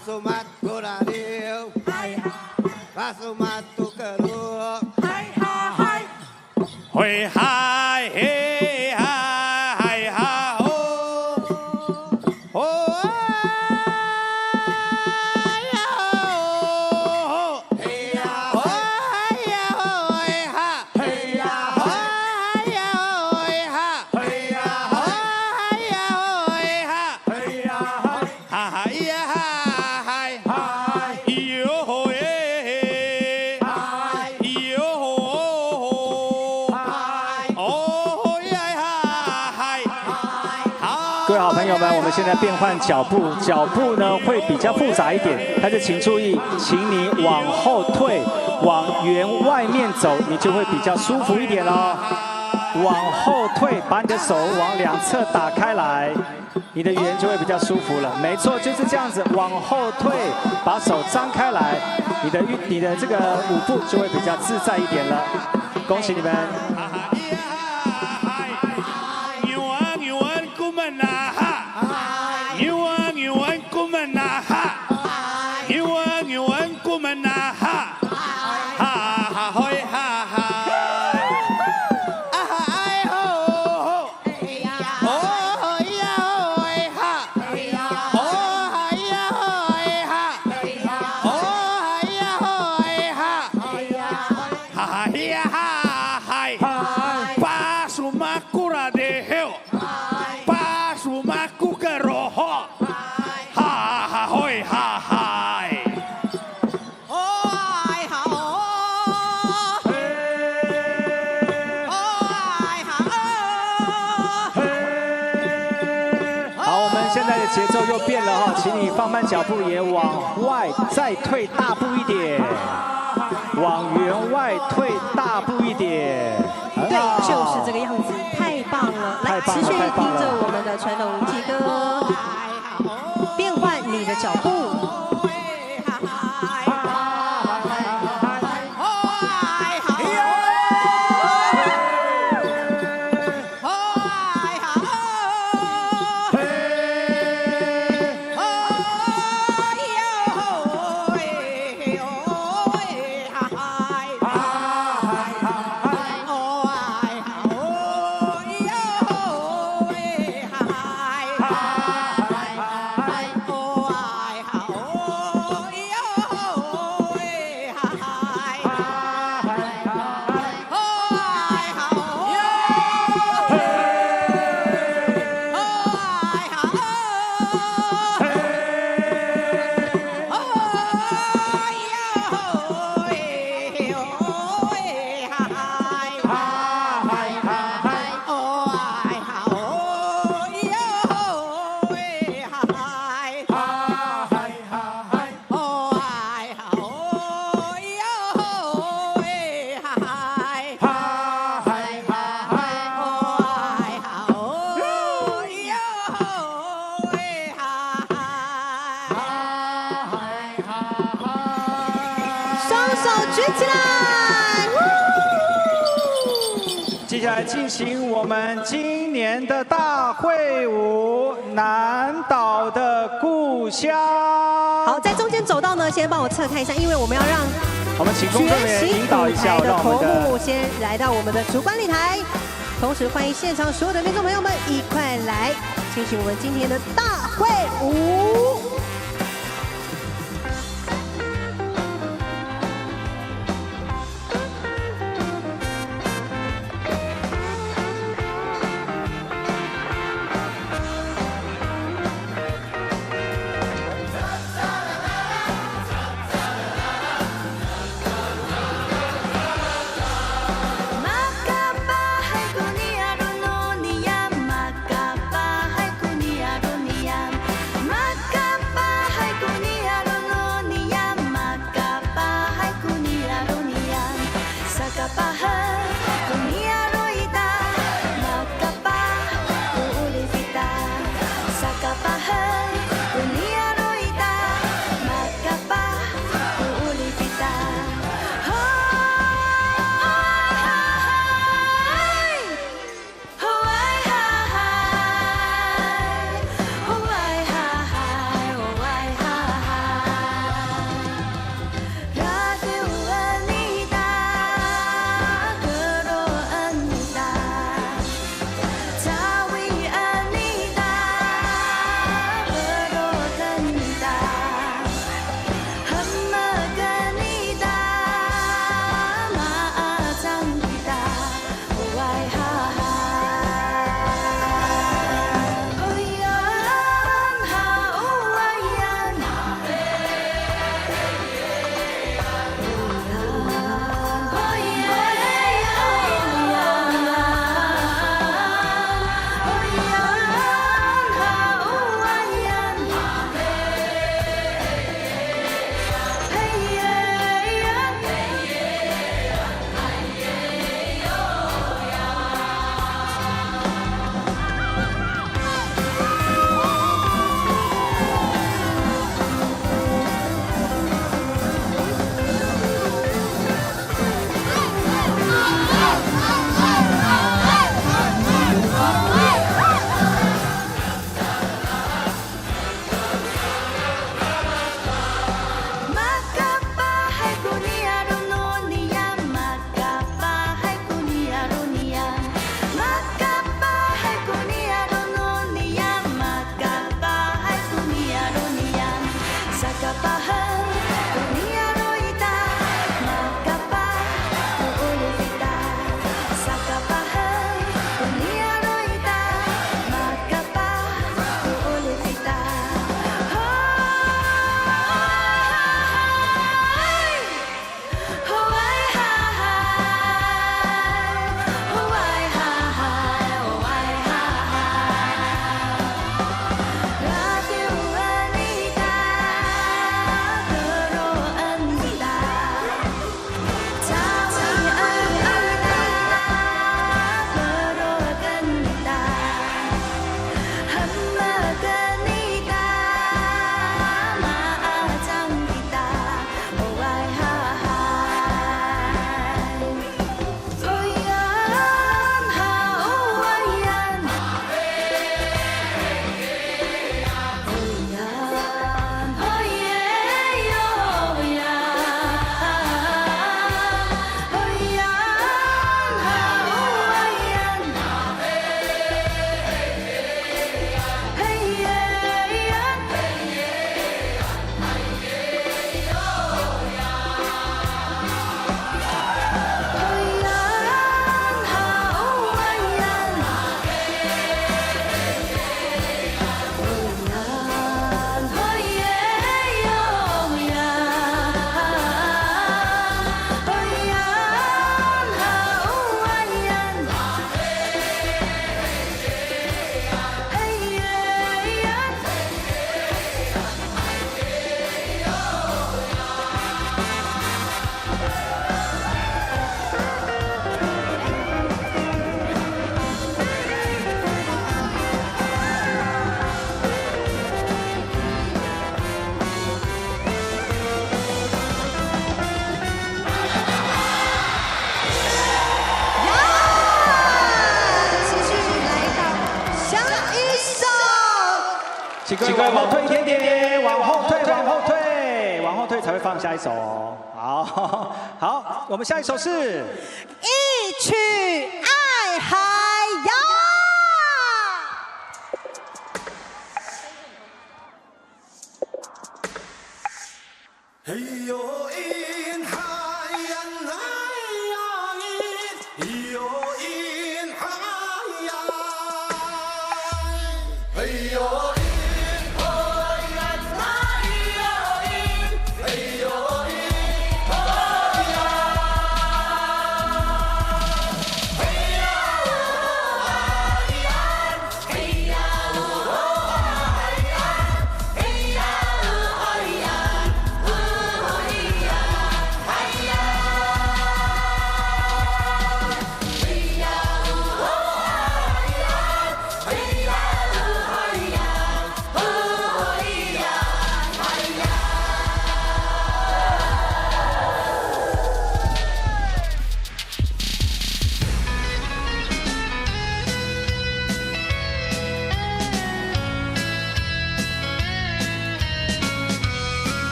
Pasumat Kuradil, Pasumat Tukalu, Hai Hai, Hoi Hai Hey Hai Hai Ha Ho, Ho Ya Ho, Hey Ya Ho Ya Hoi Ha, Hey Ya Ho Ya Hoi Ha, Hey Ya Ho Ya Hoi Ha, Hey Ya Ho Ha Ha Ya Ha Hai Hai Yo Ho Eh Hai Yo Ho Hai Oh Ya Ha Hai。 各位好朋友们，我们现在变换脚步，脚步呢会比较复杂一点，但是请注意，请你往后退，往圆外面走，你就会比较舒服一点哦。往后退，把你的手往两侧打开来，你的圆就会比较舒服了。没错，就是这样子，往后退，把手张开来，你的这个舞步就会比较自在一点了。恭喜你们！ 节奏又变了哈，请你放慢脚步，也往外再退大步一点，往员外退大步一点。对，就是这个样子，太棒了！来，持续听着我们的传统舞伎歌，变换你的脚步。 接下来进行我们今年的大会舞《南岛的故乡》。好，在中间走道呢，先帮我侧看一下，因为我们要让我们请工作人员引导一下，的头目先来到我们的主管理台，同时欢迎现场所有的观众朋友们一块来进行我们今天的大会舞。 哈请各位往后退一点点，往后退，往后退，往后退才会放下一首哦。好，好，我们下一首是一曲爱海洋。嘿呦因海洋海洋因，嘿呦因海洋，嘿呦。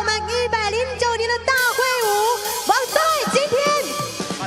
我们109年的大会舞，王队今天。 我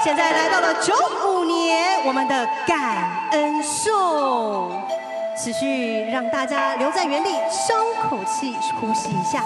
现在来到了95年，我们的感恩颂，持续让大家留在原地，深口气，呼吸一下。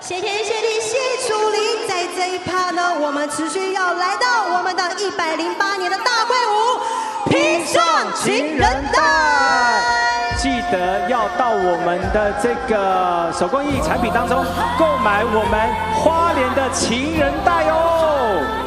谢天谢地谢主灵，在这一趴呢，我们持续要来到我们的108年的大会舞拼上情人带。记得要到我们的这个手工艺产品当中购买我们花莲的情人带哦。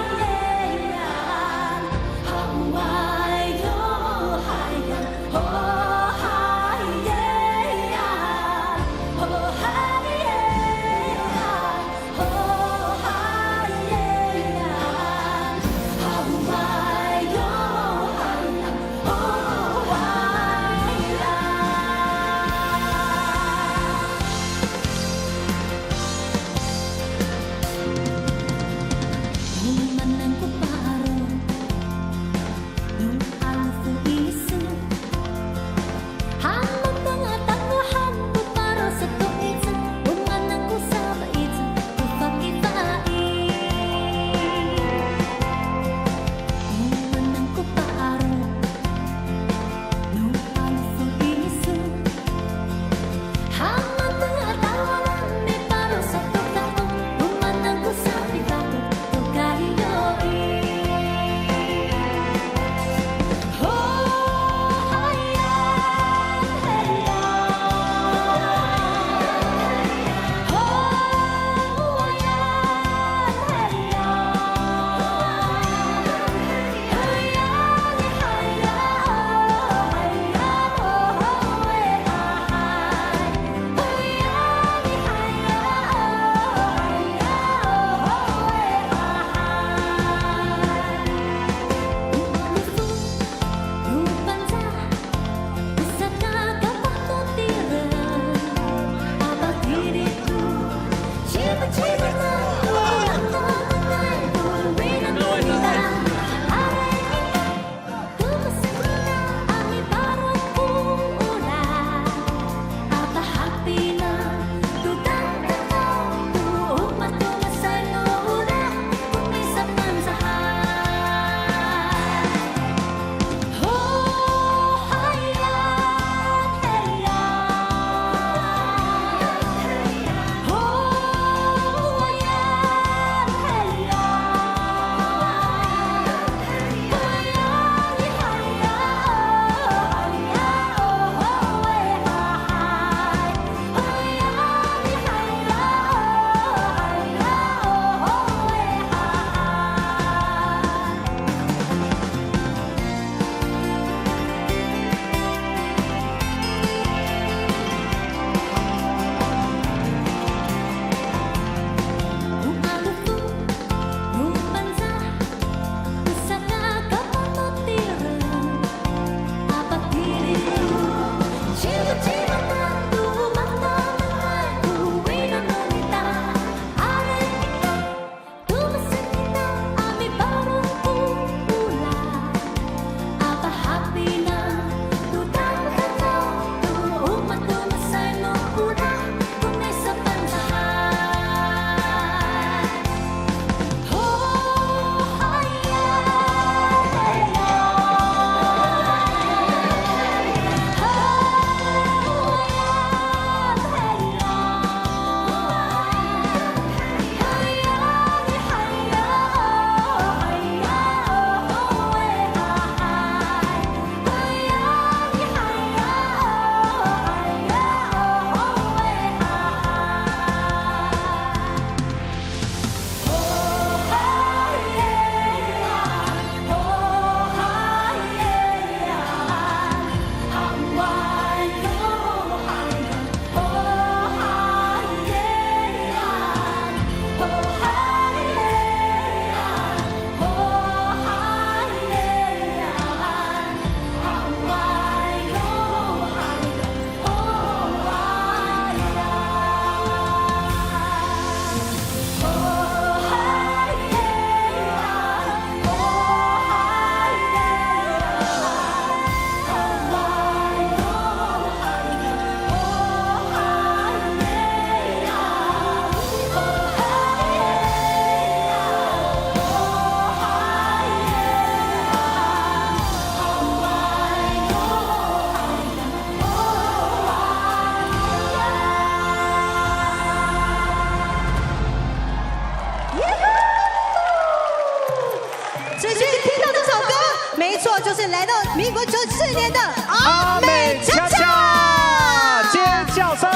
持续听到这首歌，没错，就是来到民国94年的阿美恰恰，尖叫声。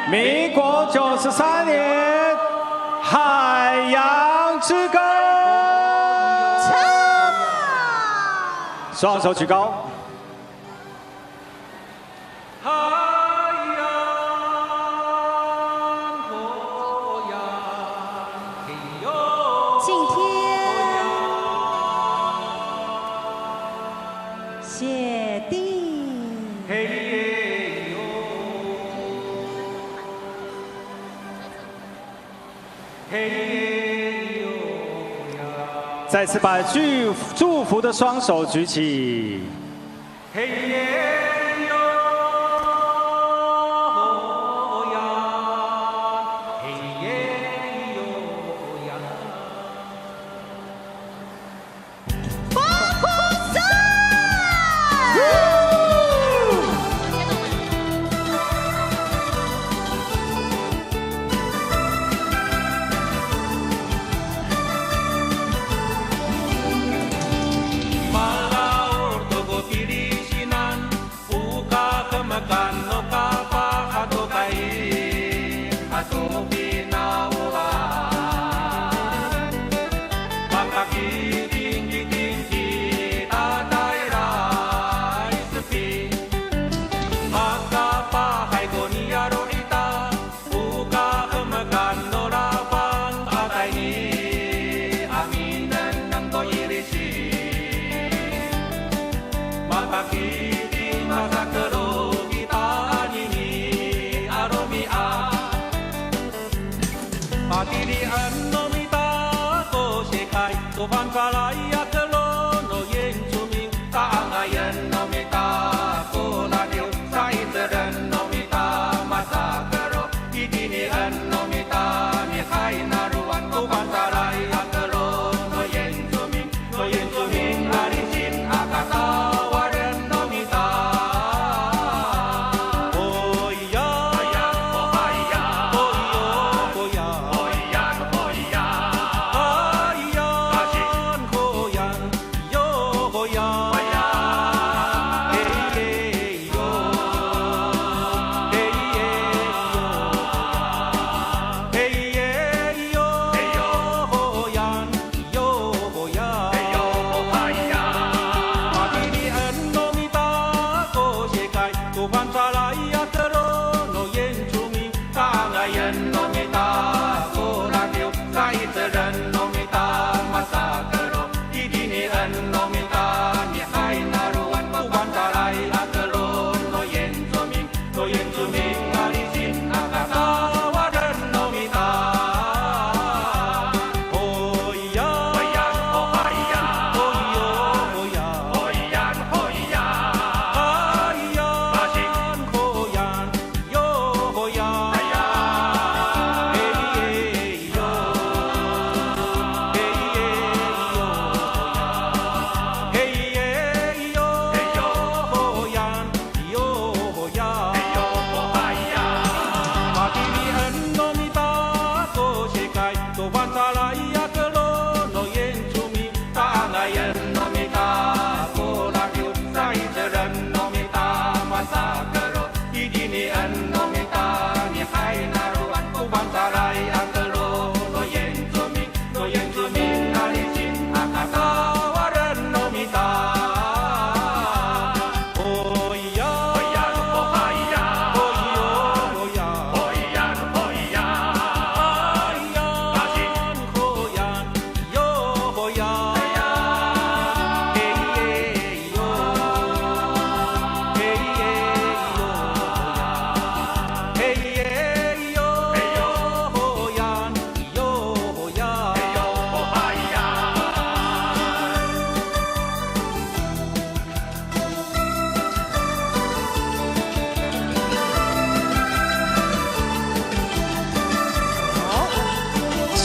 民国93年，海洋之歌，双手举高。敬天，谢地。再次把祝福的双手举起。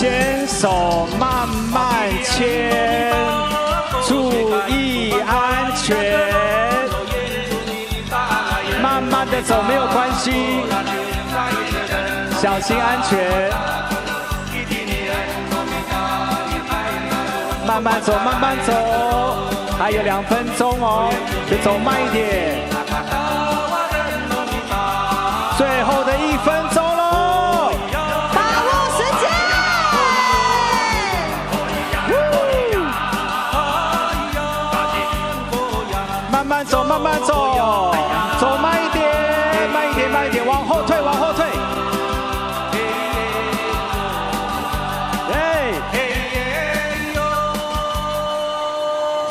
牵手慢慢牵，注意安全。慢慢的走没有关系，小心安全。慢慢走，慢慢走，还有2分钟哦，就走慢一点。最后的1分钟喽，把握时间。慢慢走，慢慢走，走慢一点，慢一点，慢一点，往后退，往后退。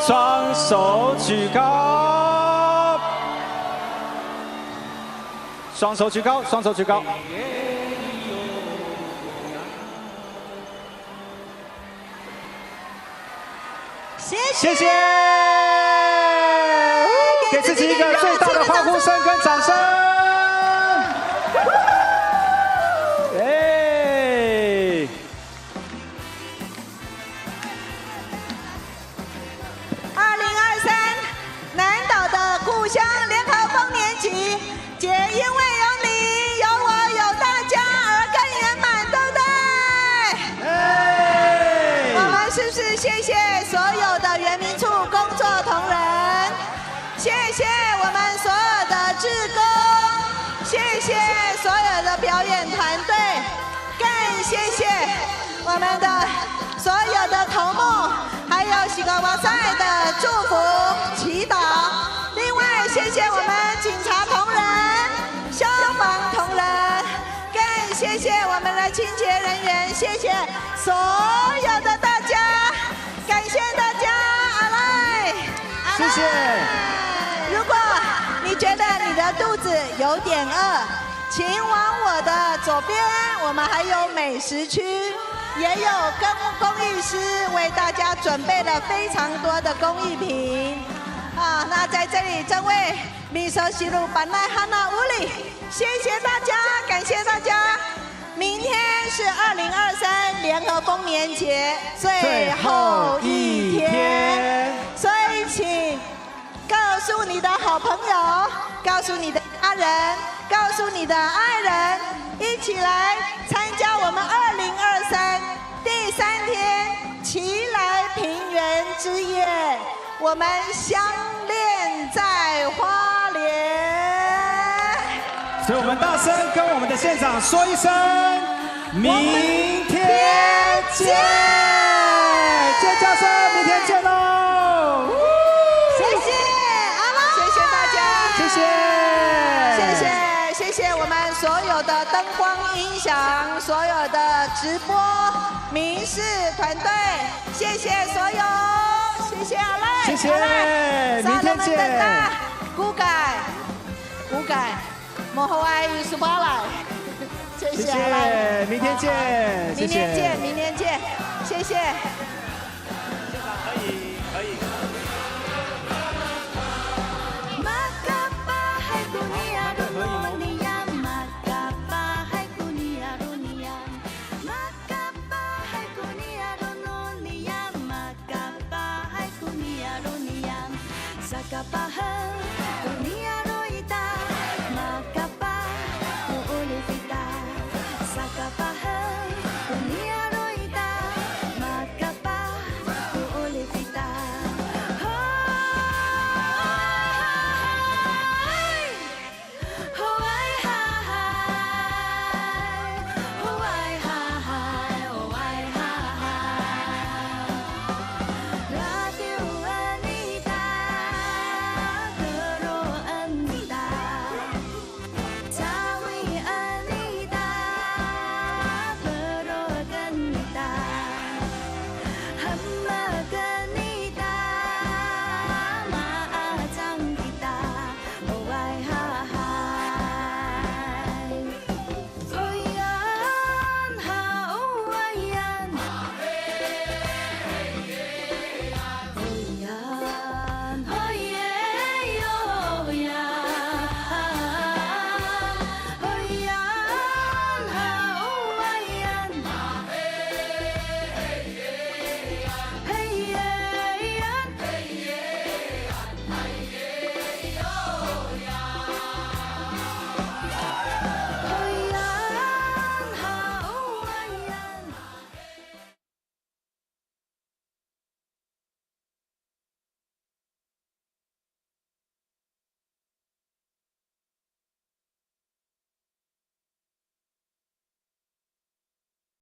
双手举高，双手举高，双手举高。谢谢，给自己一个最大的欢呼声跟掌声。谢谢所有的原民处工作同仁，谢谢我们所有的志工，谢谢所有的表演团队，更谢谢我们的所有的头目，还有西瓜哇塞的祝福祈祷。另外，谢谢我们警察同仁、消防同仁，更谢谢我们的清洁人员，谢谢所有的大家。感谢大家，阿赖，谢谢。如果你的肚子有点饿，请往我的左边，我们还有美食区，也有工艺师为大家准备了非常多的工艺品。那在这里，这位米索西鲁巴奈哈纳乌里，谢谢大家，感谢大家。明天是2023联合丰年节最后一天，所以请告诉你的好朋友，告诉你的家人，告诉你的爱人，一起来参加我们2023第3天奇来平原之夜，我们相恋在花莲。所以我们大声跟我们的县长说一声，明天见！尖叫声，明天见喽！谢谢阿拉，谢谢大家，谢谢我们所有的灯光音响，所有的直播民视团队，谢谢所有，谢谢阿赖，谢谢，明天见。古改。莫后爱与苏巴来，谢谢，明天见，明天见，明天见，谢谢。可以。Sakapahan